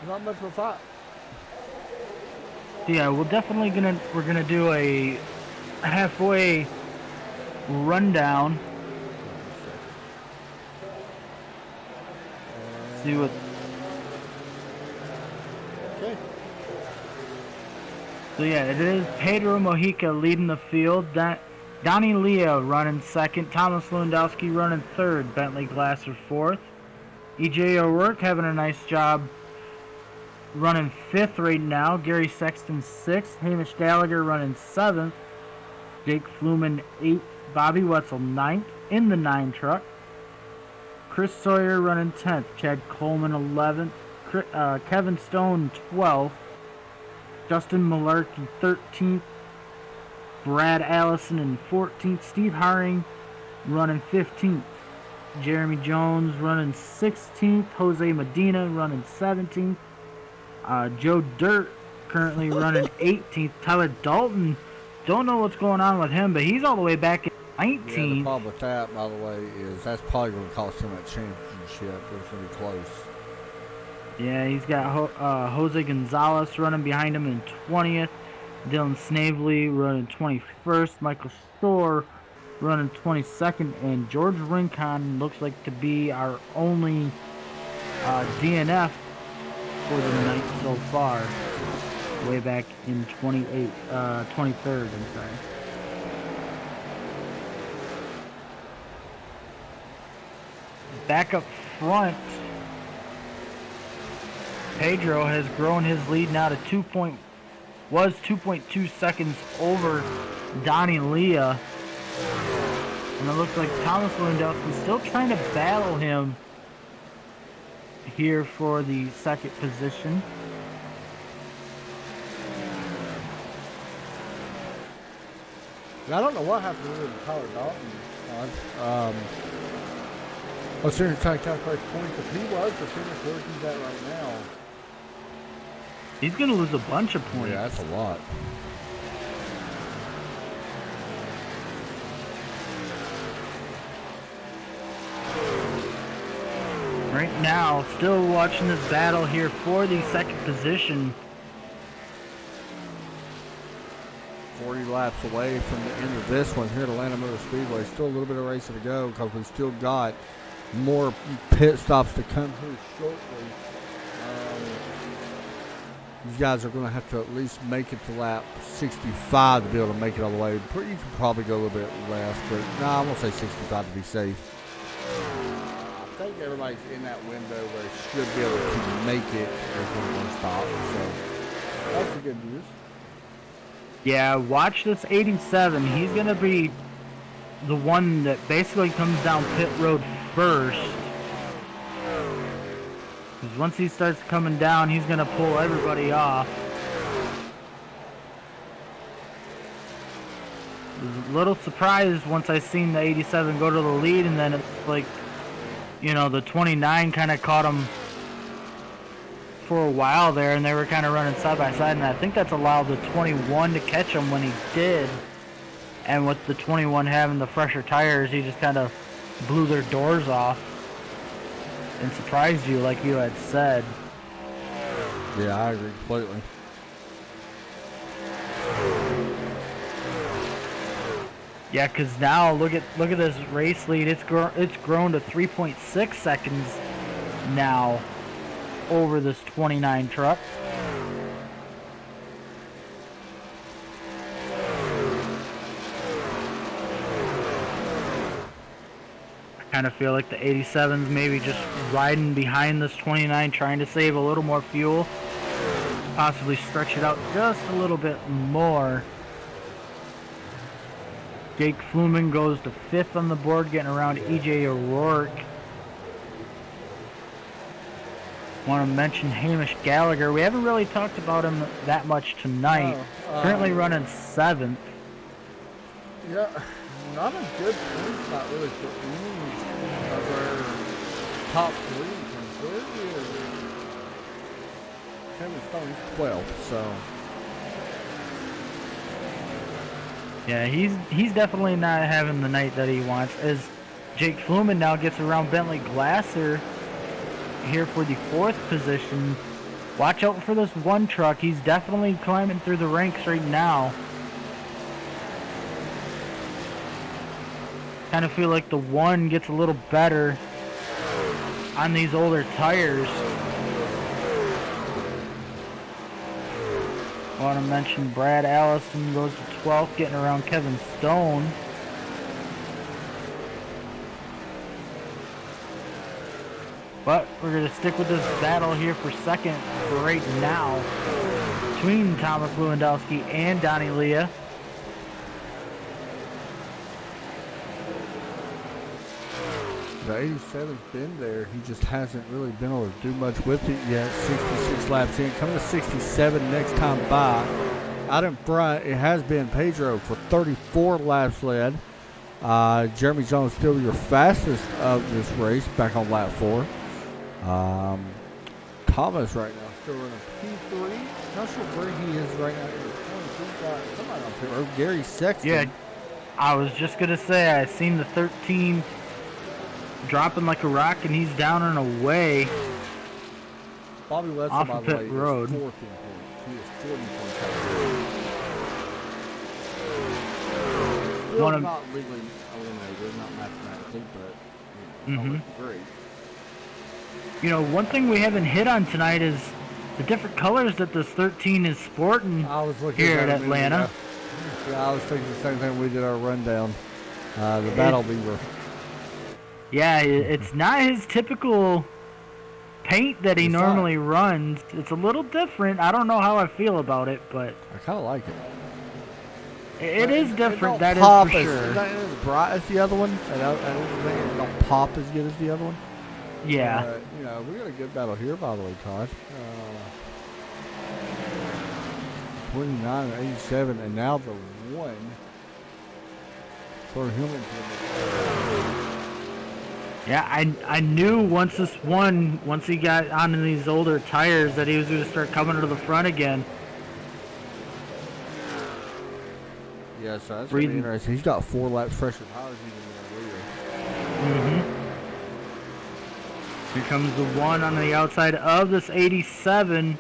not much of a fight. Yeah, we're gonna do a halfway rundown. See what. Okay. So yeah, it is Pedro Mojica leading the field. Donnie Leah running second. Thomas Lewandowski running third. Bentley Glasser fourth. EJ O'Rourke having a nice job running fifth right now. Gary Sexton sixth. Hamish Gallagher running seventh. Jake Fluman eighth. Bobby Wetzel ninth in the 9 truck. Chris Sawyer running 10th. Chad Coleman 11th. Kevin Stone 12th. Justin Malarkey 13th. Brad Allison in 14th. Steve Haring running 15th. Jeremy Jones running 16th. Jose Medina running 17th. Joe Dirt currently running 18th. Tyler Dalton, don't know what's going on with him, but he's all the way back in 19th. Yeah, the problem with that, by the way, is that's probably going to cost him that championship. It's going to be close. Yeah, he's got Jose Gonzalez running behind him in 20th. Dylan Snavely running 21st. Michael Storr running 22nd. And George Rincon looks like to be our only DNF for the night so far. Way back in 23rd, I'm sorry. Back up front, Pedro has grown his lead now to 2.2 seconds over Donnie Leah. And it looks like Thomas Lewandowski still trying to battle him here for the second position. I don't know what happened with Tyler Dalton. I was trying to calculate points. If he was to finish where he's at right now, he's going to lose a bunch of points. yeah, that's a lot. Right now, still watching this battle here for the second position. 40 laps away from the end of this one here at Atlanta Motor Speedway. Still a little bit of racing to go because we still got more pit stops to come here shortly. These guys are going to have to at least make it to lap 65 to be able to make it all the way. You can probably go a little bit less, but I'm going to say 65 to be safe. I think everybody's in that window where they should be able to make it as one stop. So that's the good news. Yeah, watch this 87. He's going to be the one that basically comes down pit road first. Because once he starts coming down, he's going to pull everybody off. I was a little surprised once I seen the 87 go to the lead, and then it's like, you know, the 29 kind of caught him for a while there, and they were kind of running side by side, and I think that's allowed the 21 to catch him when he did. And with the 21 having the fresher tires, he just kind of blew their doors off and surprised you, like you had said. Yeah, I agree completely. Yeah, because now look at this race lead. It's grown to 3.6 seconds now over this 29 truck. I kind of feel like the 87's maybe just riding behind this 29, trying to save a little more fuel, possibly stretch it out just a little bit more. Jake Fluman goes to 5th on the board, getting around EJ O'Rourke. Want to mention Hamish Gallagher. We haven't really talked about him that much tonight. No, Currently running 7th. Yeah, not a good point, not really for any of our top 3 considered. Kevin Stone's 12th, so. Yeah, he's definitely not having the night that he wants. As Jake Fluman now gets around Bentley Glasser here for the 4th position. Watch out for this one truck. He's definitely climbing through the ranks right now. Kind of feel like the 1 gets a little better on these older tires. Want to mention Brad Allison goes to 12th, getting around Kevin Stone. But we're going to stick with this battle here for second for right now between Thomas Lewandowski and Donnie Leah. The 87's been there. He just hasn't really been able to do much with it yet. 66 laps in. Coming to 67 next time by. Out in front, it has been Pedro for 34 laps led. Jeremy Jones still your fastest of this race, back on lap 4. Thomas right now still running P3. Not sure where he is right now. Somebody on pit road. Gary Sexton. Yeah, I was just going to say, I seen the 13 dropping like a rock, and he's down and away. Bobby Wetzel, off by of the pit way, road. is 4th in points. He is 40 points. Still not legally eliminated, not mathematically, but great. You know, one thing we haven't hit on tonight is the different colors that this 13 is sporting here at Atlanta. Yeah, I was thinking the same thing when we did our rundown. The Battle Beaver. Yeah, it's not his typical paint that he normally runs. It's a little different. I don't know how I feel about it, but I kind of like it. It is different, that is for sure. It's not as bright as the other one. I don't pop as good as the other one. Yeah. You know, we got a good battle here, by the way, Todd. 29 and 87, and now the 1 for Hillman. Yeah, I knew once he got onto these older tires, that he was going to start coming to the front again. Yeah, so that's really interesting. He's got 4 laps fresher tires even than Leah. Here comes the 1 on the outside of this 87.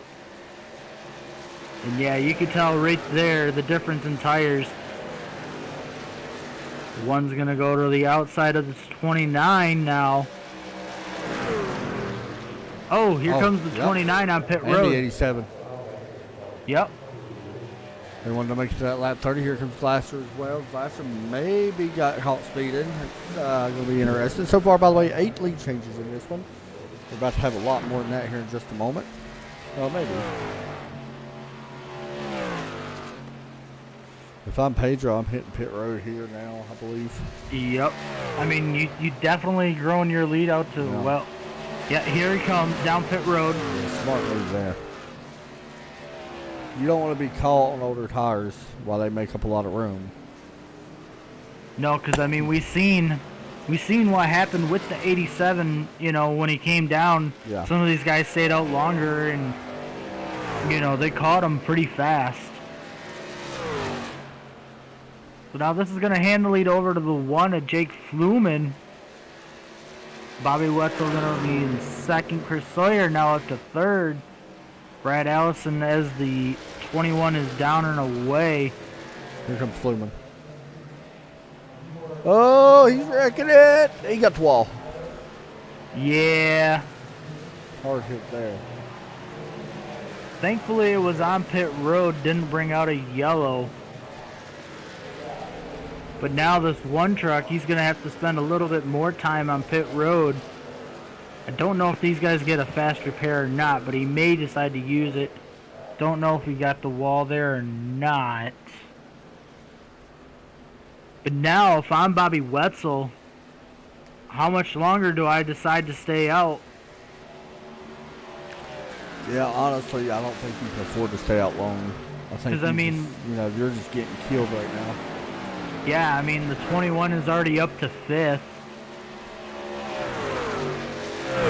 And yeah, you can tell right there the difference in tires. One's going to go to the outside of this 29 now. Oh, here comes the 29 on pit road. And the 87. Yep. They wanted to make it to that lap 30. Here comes Glasser as well. Glasser maybe got caught speeding. It's going to be interesting. So far, by the way, 8 lead changes in this one. We're about to have a lot more than that here in just a moment. Well, maybe. If I'm Pedro, I'm hitting pit road here now, I believe. Yep. I mean, you definitely growing your lead out to, well, yeah, here he comes down pit road. Yeah, smart move there. You don't want to be caught on older tires while they make up a lot of room. No, because, I mean, we seen what happened with the 87, you know, when he came down. Yeah. Some of these guys stayed out longer, and, you know, they caught him pretty fast. So now this is going to hand the lead over to the 1 of Jake Fluman. Bobby Wetzel going to be in 2nd. Chris Sawyer now up to 3rd. Brad Allison as the 21 is down and away. Here comes Fluman. Oh, he's wrecking it. He got the wall. Yeah. Hard hit there. Thankfully it was on pit road, didn't bring out a yellow. But now this 1 truck, he's going to have to spend a little bit more time on pit road. I don't know if these guys get a fast repair or not, but he may decide to use it. Don't know if he got the wall there or not. But now, if I'm Bobby Wetzel, how much longer do I decide to stay out? Yeah, honestly, I don't think you can afford to stay out long. I think 'Cause, I mean, you're just getting killed right now. yeah, I mean, the 21 is already up to 5th.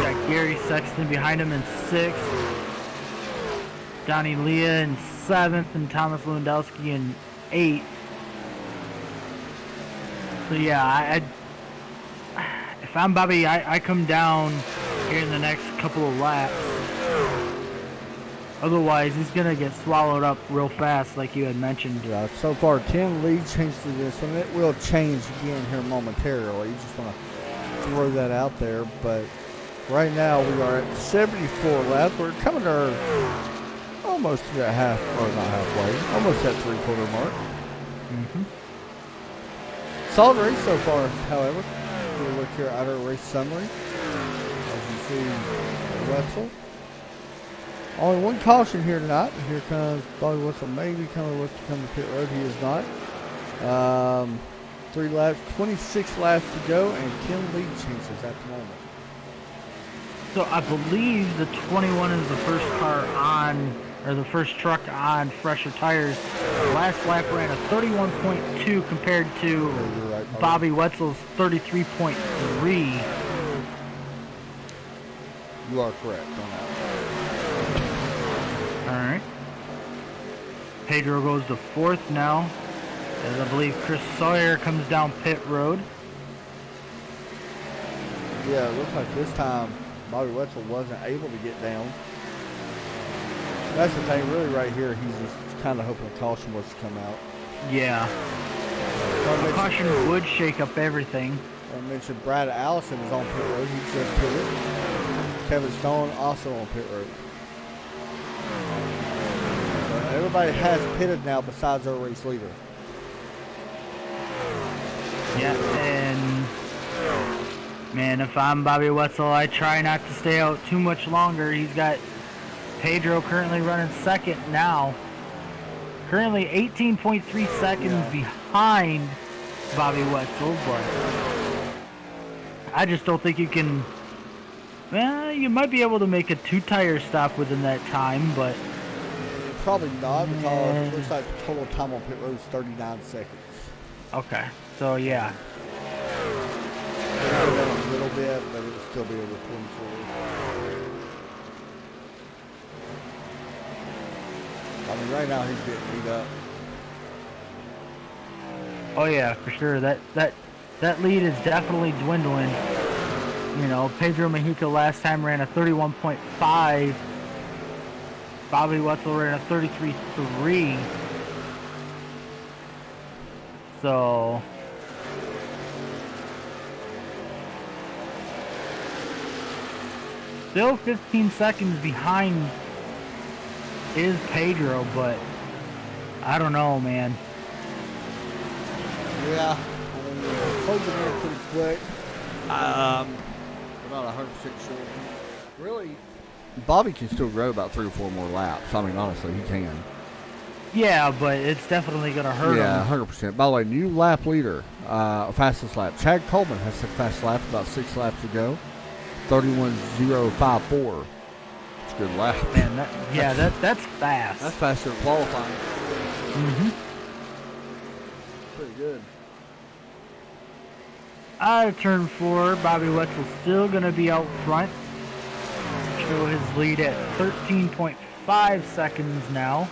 Got Gary Sexton behind him in 6th. Donnie Leah in 7th, and Thomas Lewandowski in 8th. So yeah, if I'm Bobby, I come down here in the next couple of laps. Otherwise, he's gonna get swallowed up real fast, like you had mentioned. Yeah, so far 10 lead changed to this one. It will change again here momentarily. Just want to throw that out there. But right now we are at 74 laps. We're coming to our almost to that half, or not halfway, almost that 3/4 mark. Solid race so far, however. We'll look here at our race summary. As you see, Wetzel. Only one caution here tonight. Here comes Bobby Wetzel, maybe coming to come to pit road. He is not. 3 laps, 26 laps to go, and 10 lead changes at the moment. So I believe the 21 is the first car on, or the first truck on fresher tires. Last lap ran a 31.2 compared to Right, Bobby Wetzel's 33.3. You are correct on that. Alright. Pedro goes to 4th now, as I believe Chris Sawyer comes down pit road. Yeah, it looks like this time Bobby Wetzel wasn't able to get down. That's the thing, really right here, he's just kind of hoping a caution was to come out. Yeah. A caution would shake up everything. I mentioned Brad Allison is on pit road. He just pitted. Kevin Stone also on pit road. Everybody has pitted now besides our race leader. Yeah, and man, if I'm Bobby Wetzel, I try not to stay out too much longer. He's got Pedro currently running 2nd now. Currently 18.3 seconds behind Bobby Wetzel, but I just don't think you can. Well, you might be able to make a 2-tire stop within that time, but probably not, because it looks like the total time on pit road is 39 seconds. Okay, so yeah. It'll go down a little bit, but it'll still be over 24. I mean, right now he's getting beat up. Oh yeah, for sure. That lead is definitely dwindling. You know, Pedro Mejica last time ran a 31.5. Bobby Wetzel ran a 33.3. So still 15 seconds behind is Pedro, but I don't know, man. Yeah, I mean, we're closing in pretty quick. We're not 100% sure. Really, Bobby can still go about 3 or 4 more laps. I mean, honestly, he can. Yeah, but it's definitely going to hurt him. Yeah, 100%. By the way, new lap leader, fastest lap. Chad Coleman has the fastest lap, about 6 laps to go. 31.054. It's a good lap. Man, that's fast. That's faster than qualifying. Mm-hmm. Pretty good. Out of turn 4, Bobby Wetzel's still going to be out front. Show his lead at 13.5 seconds now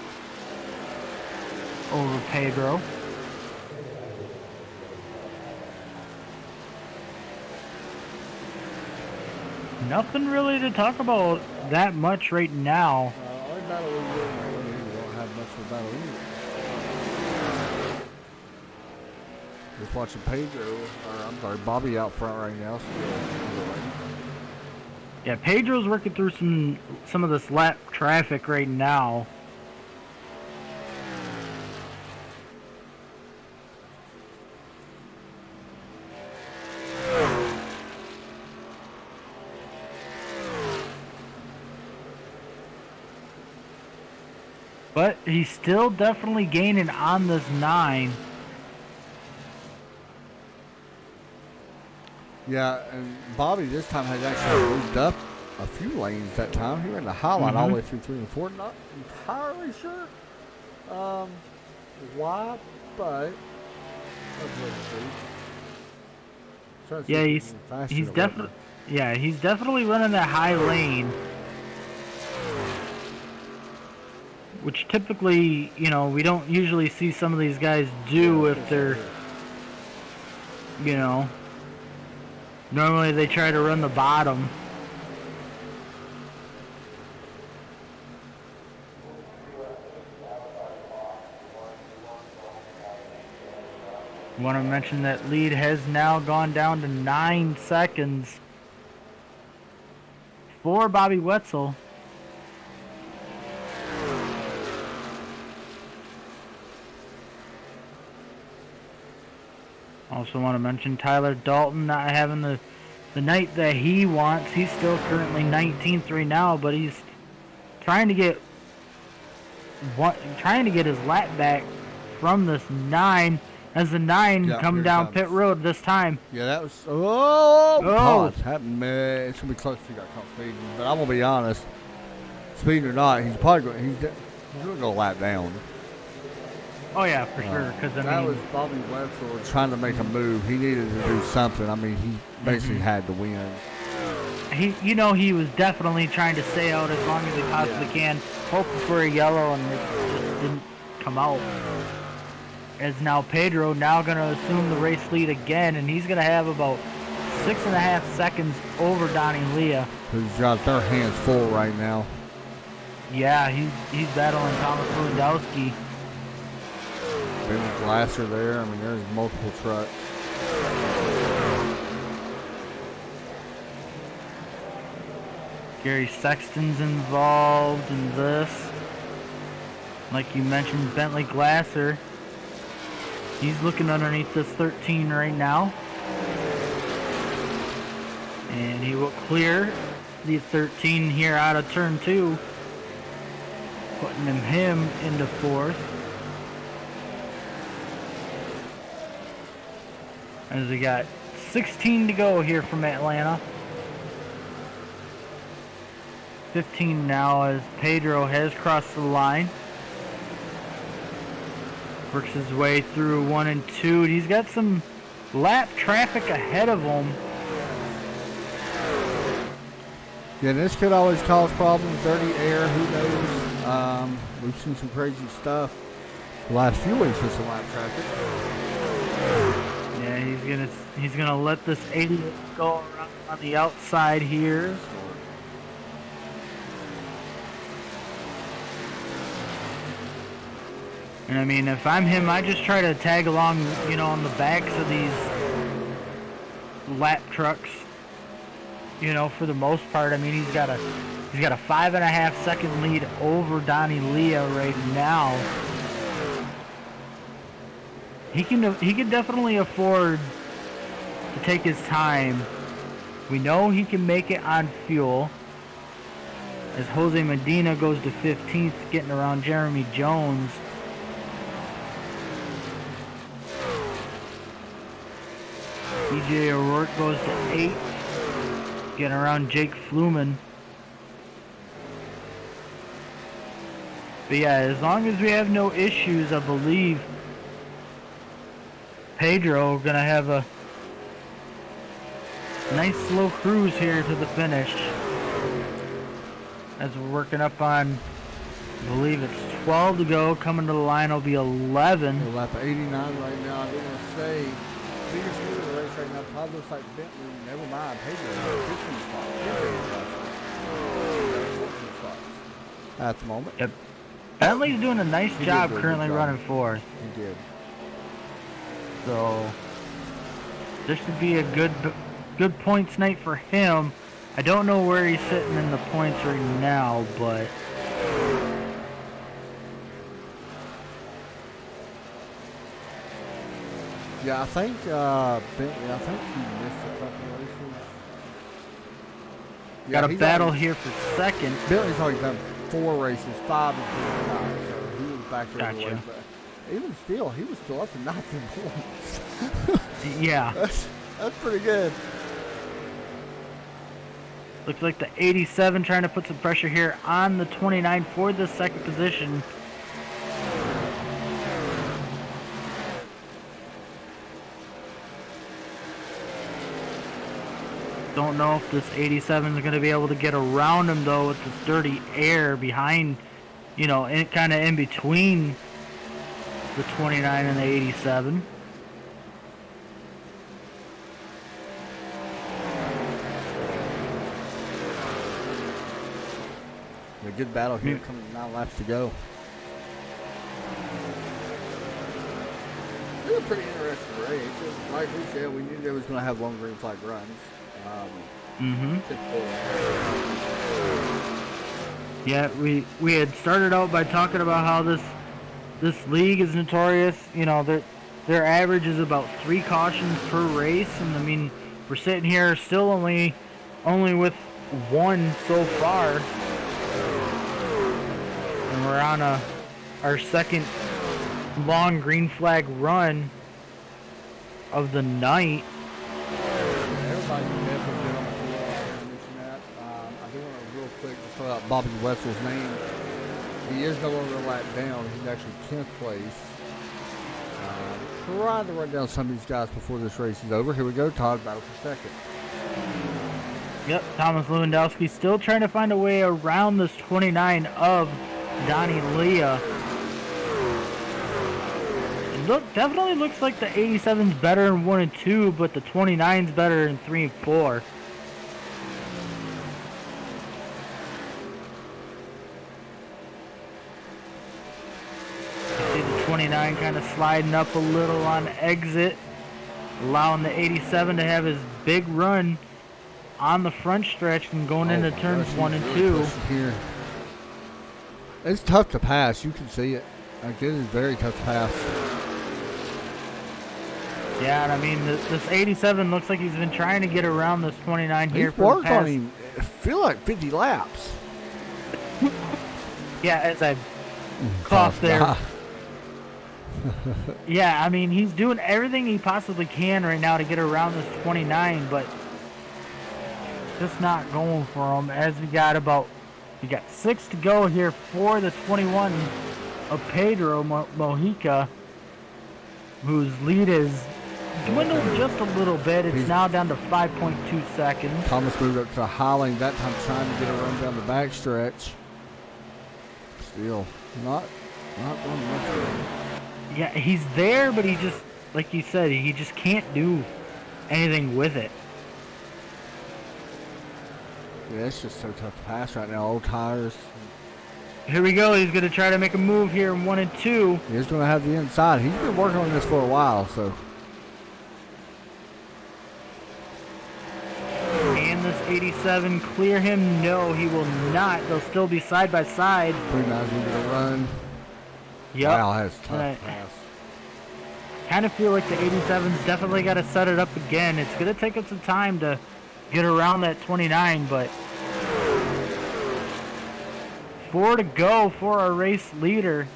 over Pedro. Nothing really to talk about that much right now. Only battle we don't have much of a battle anyway. Just watching Pedro, Bobby out front right now. Yeah, Pedro's working through some of this lap traffic right now. But he's still definitely gaining on this 9. Yeah, and Bobby this time has actually moved up a few lanes that time. He ran the high line all the way through 3 and 4. Not entirely sure why, but yeah, he's definitely running that high lane, which typically, you know, we don't usually see some of these guys do if they're, you know, normally they try to run the bottom. Want to mention that lead has now gone down to 9 seconds for Bobby Wetzel. Also want to mention Tyler Dalton not having the night that he wants. He's still currently 19th right now, but he's trying to get his lap back from this 9. As the 9 come down pit road this time. Yeah, that was... Oh! God, that man, it's going to be close if he got caught speeding. But I'm going to be honest. Speeding or not, he's probably going to go lap down. Oh, yeah, for sure. That was Bobby Wetzel trying to make a move. He needed to do something. I mean, he basically had to win. He was definitely trying to stay out as long as he possibly can, hoping for a yellow, and it just didn't come out. As now Pedro now going to assume the race lead again, and he's going to have about 6.5 seconds over Donnie Leah. Who's got their hands full right now. Yeah, he's battling Thomas Lewandowski. Ben Glasser there. I mean, there's multiple trucks. Gary Sexton's involved in this. Like you mentioned, Bentley Glasser. He's looking underneath this 13 right now. And he will clear the 13 here out of turn 2. Putting him into 4th. As we got 16 to go here from Atlanta. 15 now as Pedro has crossed the line. Works his way through 1 and 2. And he's got some lap traffic ahead of him. Yeah, this could always cause problems. Dirty air, who knows? We've seen some crazy stuff the last few weeks with some lap traffic. Yeah, he's gonna let this 80 go around on the outside here. And I mean, if I'm him, I just try to tag along, you know, on the backs of these lap trucks. You know, for the most part. I mean, he's got a 5.5 second lead over Donnie Leah right now. He can definitely afford to take his time. We know he can make it on fuel. As Jose Medina goes to 15th, getting around Jeremy Jones. DJ O'Rourke goes to 8th, getting around Jake Fluman. But yeah, as long as we have no issues, I believe Pedro gonna have a nice slow cruise here to the finish. As we're working up on, I believe it's 12 to go. Coming to the line will be 11. Lap 89 right now. I didn't want to say. Biggest leader of the race right now probably looks like Bentley. Never mind. Pedro 15 spots. At the moment. Yep. Bentley's doing a nice job currently running 4th. He did. So this should be a good points night for him. I don't know where he's sitting in the points right now, but yeah, I think he missed a couple races. Got a battle here for second. Bentley's already done 4 races, 5 and 9, so he was back there. Gotcha. But even still, he was still up to 19 points. Yeah. That's pretty good. Looks like the 87 trying to put some pressure here on the 29 for the second position. Don't know if this 87 is going to be able to get around him, though, with this dirty air behind, you know, kind of in between the 29 and the 87. A good battle here, coming 9 laps to go. It was a pretty interesting race. Like we said, we knew they was going to have long green flag runs. Yeah, we had started out by talking about how this league is notorious. You know, their average is about 3 cautions per race, and I mean, we're sitting here still only with 1 so far. And we're on our second long green flag run of the night. Everybody definitely been on the field. I mentioned that. I do want to real quick just throw out Bobby Wetzel's name. He is no longer a lap down. He's actually 10th place. Trying to run down some of these guys before this race is over. Here we go. Todd battle for second. Yep, Thomas Lewandowski still trying to find a way around this 29 of Donnie Leah. Definitely looks like the 87's better in 1 and 2, but the 29's better in 3 and 4. You see the 29 kind of sliding up a little on exit, allowing the 87 to have his big run on the front stretch and going into turns 1 and 2. Here. It's tough to pass. You can see it. Like, it is very tough to pass. Yeah, and I mean, this 87 looks like he's been trying to get around this 29 here He's for the worked past... on him, I feel like 50 laps. Yeah, as I cough there. Yeah, I mean, he's doing everything he possibly can right now to get around this 29, but just not going for him. As we got 6 to go here for the 21 of Pedro Mojica, whose lead is dwindled just a little bit. It's now down to 5.2 seconds. Thomas moved up to the high lane that time, trying to get a run down the back stretch. Still not going much further. Yeah, he's there, but he just, like you said, he just can't do anything with it. Yeah, it's just so tough to pass right now. Old tires. Here we go. He's going to try to make a move here in 1 and 2. He's going to have the inside. He's been working on this for a while, so. And this 87 clear him? No, he will not. They'll still be side by side. 39's going to run. Yep. Wow, that's tough to pass. Kind of feel like the 87's definitely got to set it up again. It's going to take him some time to get around that 29, but 4 to go for our race leader.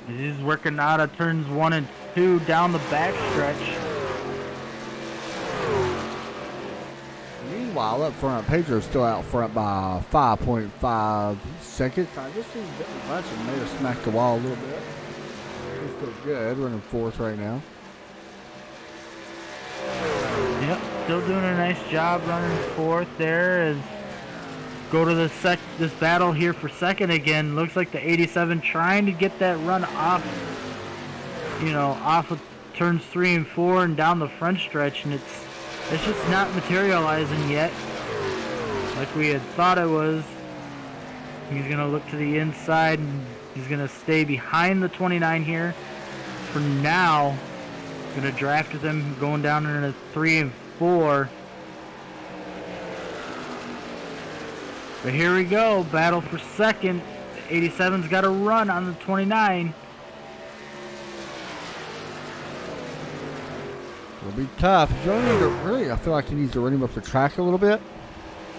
He's working out of turns 1 and 2 down the back stretch. Meanwhile, up front, Pedro's still out front by 5.5 seconds. I just think Bunsen may have smacked the wall a little bit. He's still good, running 4th right now. Yep, still doing a nice job running 4th there. As go to this battle here for 2nd again. Looks like the 87 trying to get that run off, off of turns 3 and 4 and down the front stretch, and it's just not materializing yet like we had thought it was. He's going to look to the inside, and he's going to stay behind the 29 here for now. Going to draft with him going down into 3 and 4. But here we go, battle for 2nd. The 87's got a run on the 29. It'll be tough. I feel like he needs to run him up the track a little bit.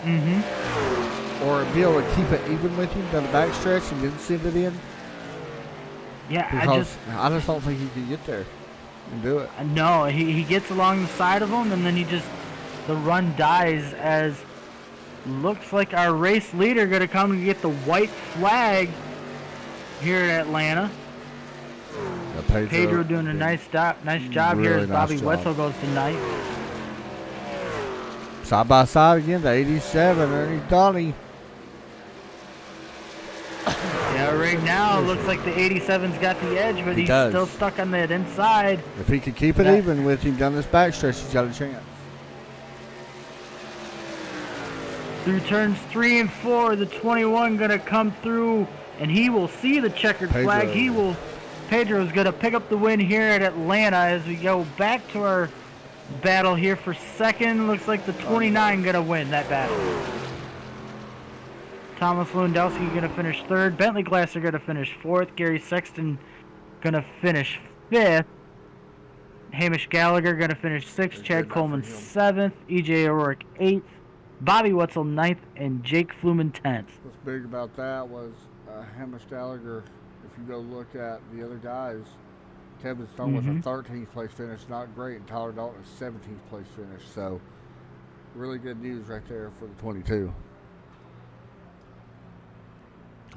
Mm-hmm. Or be able to keep it even with him down the back stretch and then send it in. Yeah, because I just don't think he can get there and do it. no, he gets along the side of him, and then the run dies as looks like our race leader going to come and get the white flag here at Atlanta. Pedro doing a nice job really here as nice Bobby job. Wetzel goes tonight. Side by side again, the 87, Ernie Donnie. Yeah, right now it looks like the 87's got the edge, but he's still stuck on that inside. If he could keep it even with him down this backstretch, he's got a chance. Through turns 3 and 4, the 21 gonna come through, and he will see the checkered flag. Pedro's gonna pick up the win here at Atlanta as we go back to our battle here for second. Looks like the 29 gonna win that battle. Thomas Lewandowski gonna finish third. Bentley Glasser gonna finish fourth. Gary Sexton gonna finish fifth. Hamish Gallagher gonna finish sixth. Chad Coleman seventh. EJ O'Rourke eighth. Bobby Wetzel ninth, and Jake Fluman 10th. What's big about that was Hamish Gallagher. If you go look at the other guys, Kevin Stone was a 13th place finish, not great, and Tyler Dalton a 17th place finish. So, really good news right there for the 22.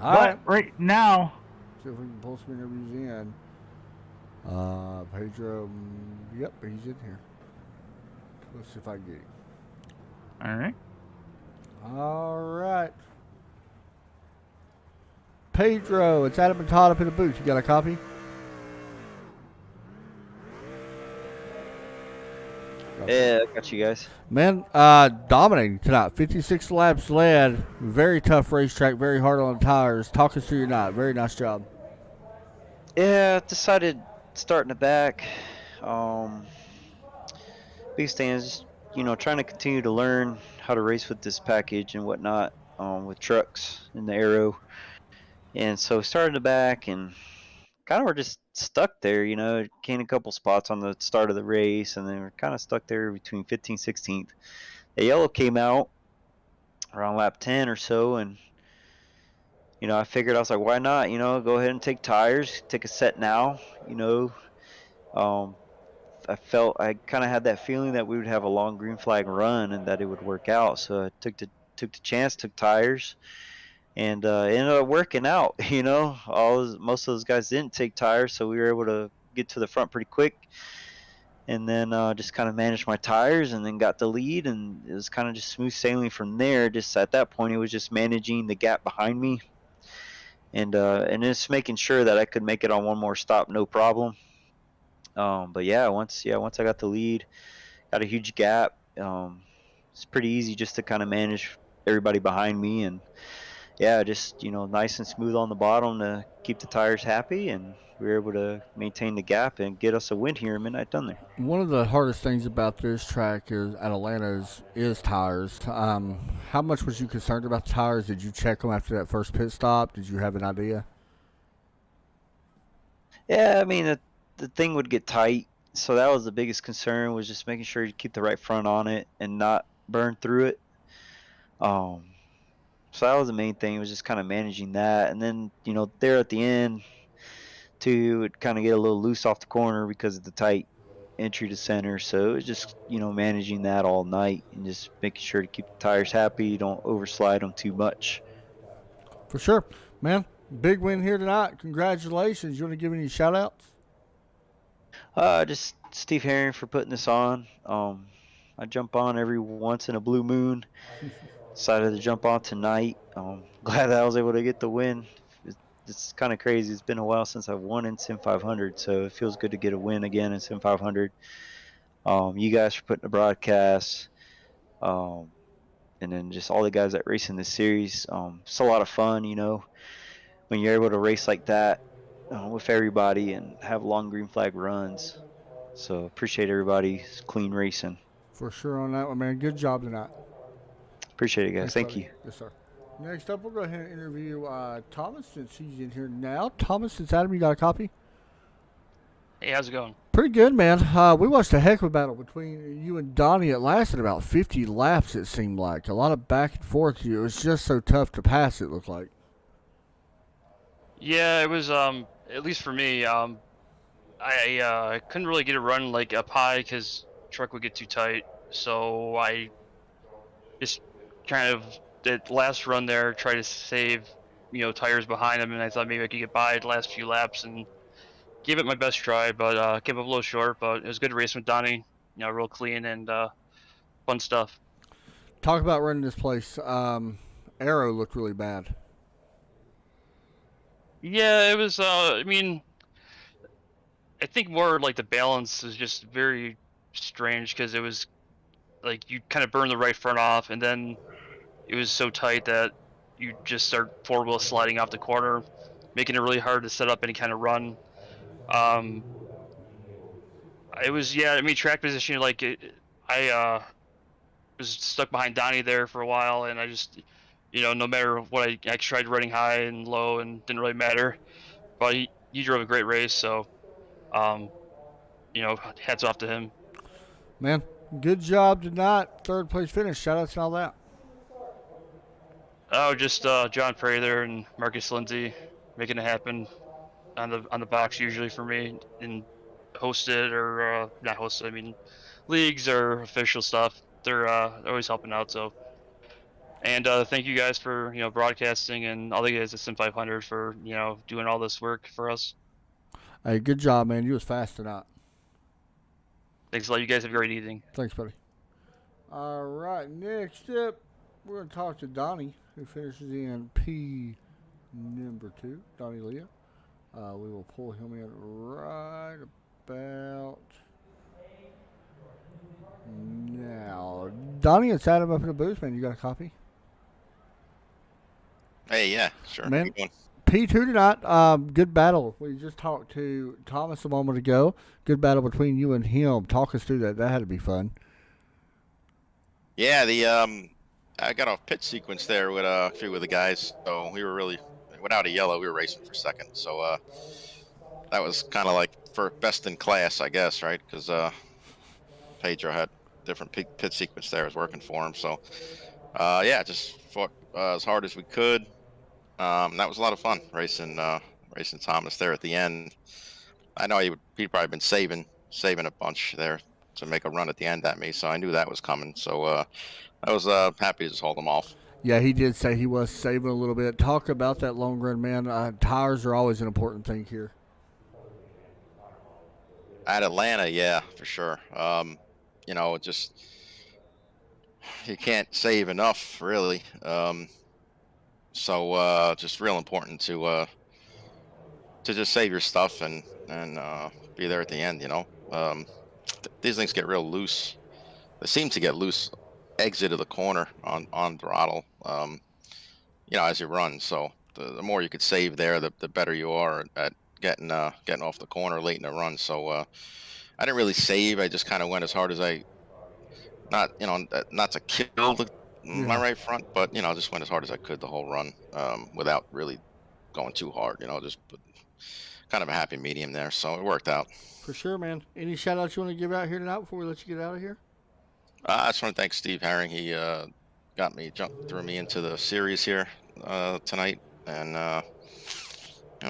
Right now, see if we can pull some interviews in. Pedro, yep, he's in here. Let's see if I can get him. All right. All right. Pedro, it's Adam and Todd up in the booth. You got a copy? Yeah, I got you guys. Man, dominating tonight. 56 laps led. Very tough racetrack. Very hard on the tires. Talk us through your night. Very nice job. Yeah, decided starting the back. Biggest thing is, trying to continue to learn how to race with this package and whatnot, with trucks and the aero. And so started the back and kind of were just stuck there, gained a couple spots on the start of the race, and then we're kind of stuck there between 15th, 16th. The yellow came out around lap 10 or so, and I figured, I was like, why not, go ahead and take tires, take a set now, I kind of had that feeling that we would have a long green flag run and that it would work out. So I took the chance, took tires, and ended up working out. Most of those guys didn't take tires, so we were able to get to the front pretty quick. And then just kind of managed my tires, and then got the lead, and it was kind of just smooth sailing from there. Just at that point, it was just managing the gap behind me, and just making sure that I could make it on one more stop, no problem. But once I got the lead, got a huge gap. It's pretty easy just to kind of manage everybody behind me, and just nice and smooth on the bottom to keep the tires happy, and we were able to maintain the gap and get us a win here in Midnight Thunder. One of the hardest things about this track at Atlanta is tires. How much was you concerned about the tires? Did you check them after that first pit stop? Did you have an idea? Yeah, I mean, the thing would get tight, so that was the biggest concern, was just making sure you keep the right front on it and not burn through it. So that was the main thing, was just kind of managing that. And then there at the end too, it kind of get a little loose off the corner because of the tight entry to center. So it was just managing that all night and just making sure to keep the tires happy, don't overslide them too much. For sure, man. Big win here tonight. Congratulations. You want to give any shout outs? Just Steve Herring for putting this on. I jump on every once in a blue moon. Decided to jump on tonight. Glad that I was able to get the win. It's kind of crazy. It's been a while since I've won in Sim500, so it feels good to get a win again in Sim500. You guys for putting the broadcast, and then just all the guys that race in this series. It's a lot of fun, when you're able to race like that with everybody and have long green flag runs. So appreciate everybody's clean racing. For sure on that one, man. Good job tonight. Appreciate it, guys. Thanks, Thank buddy. you. Yes, sir. Next up, we'll go ahead and interview Thomas, since he's in here now. Thomas, since Adam, you got a copy? Hey, how's it going? Pretty good, man. We watched a heck of a battle between you and Donnie. It lasted about 50 laps, it seemed like. A lot of back and forth. It was just so tough to pass, it looked like. Yeah, it was at least for me, I couldn't really get a run like up high because truck would get too tight. So I just kind of that last run there, try to save, tires behind him, and I thought maybe I could get by the last few laps and gave it my best try, but came up a little short. But it was a good race with Donnie, real clean and fun stuff. Talk about running this place. Arrow looked really bad. Yeah, it was. I think more like the balance is just very strange because it was like you kind of burn the right front off, and then it was so tight that you just start four-wheel sliding off the corner, making it really hard to set up any kind of run. It was, yeah, I mean, track position, like, I was stuck behind Donnie there for a while, and I just, no matter what, I tried running high and low, and didn't really matter. But he drove a great race, so, hats off to him. Man, good job tonight. Third place finish. Shout outs and all that. Oh, just John Prather and Marcus Lindsay making it happen on the box usually for me, and hosted or not hosted. I mean, leagues or official stuff. They're always helping out. So, and thank you guys for broadcasting, and all the guys at Sim500 for doing all this work for us. Hey, good job, man. You was fast tonight. Thanks a lot. You guys have a great evening. Thanks, buddy. All right, next up, we're going to talk to Donnie, who finishes in P number 2, Donnie Leah. We will pull him in right about now. Donnie, it's Adam up in the booth, man. You got a copy? Hey, yeah, sure. Man, P2 tonight. Good battle. We just talked to Thomas a moment ago. Good battle between you and him. Talk us through that. That had to be fun. Yeah, I got off pit sequence there with a few of the guys, so we were really without a yellow. We were racing for second, so that was kind of like for best in class, I guess, right? Because Pedro had different pit sequence there, was working for him. So yeah, just fought as hard as we could. That was a lot of fun racing Thomas there at the end. I know he'd probably been saving a bunch there to make a run at the end at me, so I knew that was coming. So I was happy to just hold him off. Yeah, he did say he was saving a little bit. Talk about that long run, man. Tires are always an important thing here. At Atlanta, yeah, for sure. Just you can't save enough, really. So just real important to just save your stuff and be there at the end. These things get real loose. They seem to get loose exit of the corner on throttle. As you run. So the more you could save there, the better you are at getting off the corner late in the run. So I didn't really save. I just kind of went as hard as not to kill my right front, but just went as hard as I could the whole run without really going too hard. Just kind of a happy medium there. So it worked out. For sure, man. Any shout outs you want to give out here tonight before we let you get out of here? I just want to thank Steve Herring. He threw me into the series here tonight, and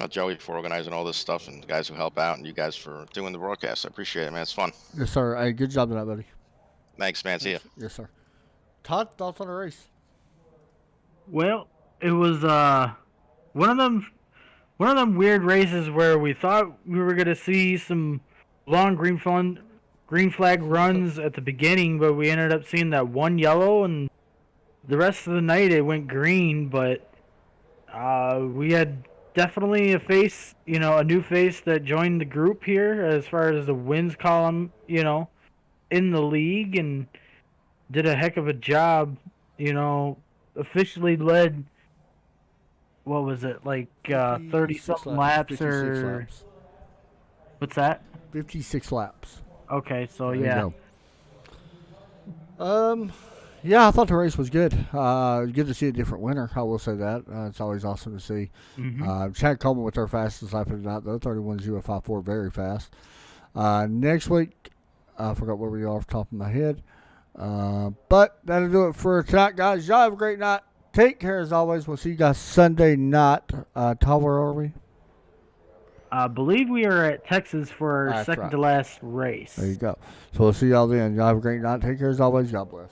Joey for organizing all this stuff, and the guys who help out, and you guys for doing the broadcast. I appreciate it, man. It's fun. Yes, sir. Hey, good job tonight, buddy. Thanks, man. See ya. Yes, sir. Todd, thoughts on the race? Well, it was one of them weird races where we thought we were gonna see some long green flag runs at the beginning, but we ended up seeing that one yellow, and the rest of the night it went green. But we had definitely a new face that joined the group here as far as the wins column, in the league, and did a heck of a job. Officially led. What was it, like 30-something laps or? Laps. What's that? 56 laps. Okay, so There you yeah. go. Yeah, I thought the race was good. Good to see a different winner. I will say that. It's always awesome to see. Mm-hmm. Chad Coleman with their fastest lap of the night, though. 31.054, very fast. Next week, I forgot where we are off the top of my head. But that'll do it for tonight, guys. Y'all have a great night. Take care as always. We'll see you guys Sunday night. Todd, where are we? I believe we are at Texas for our That's second right. to last race. There you go. So we'll see y'all then. Y'all have a great night. Take care as always. God bless.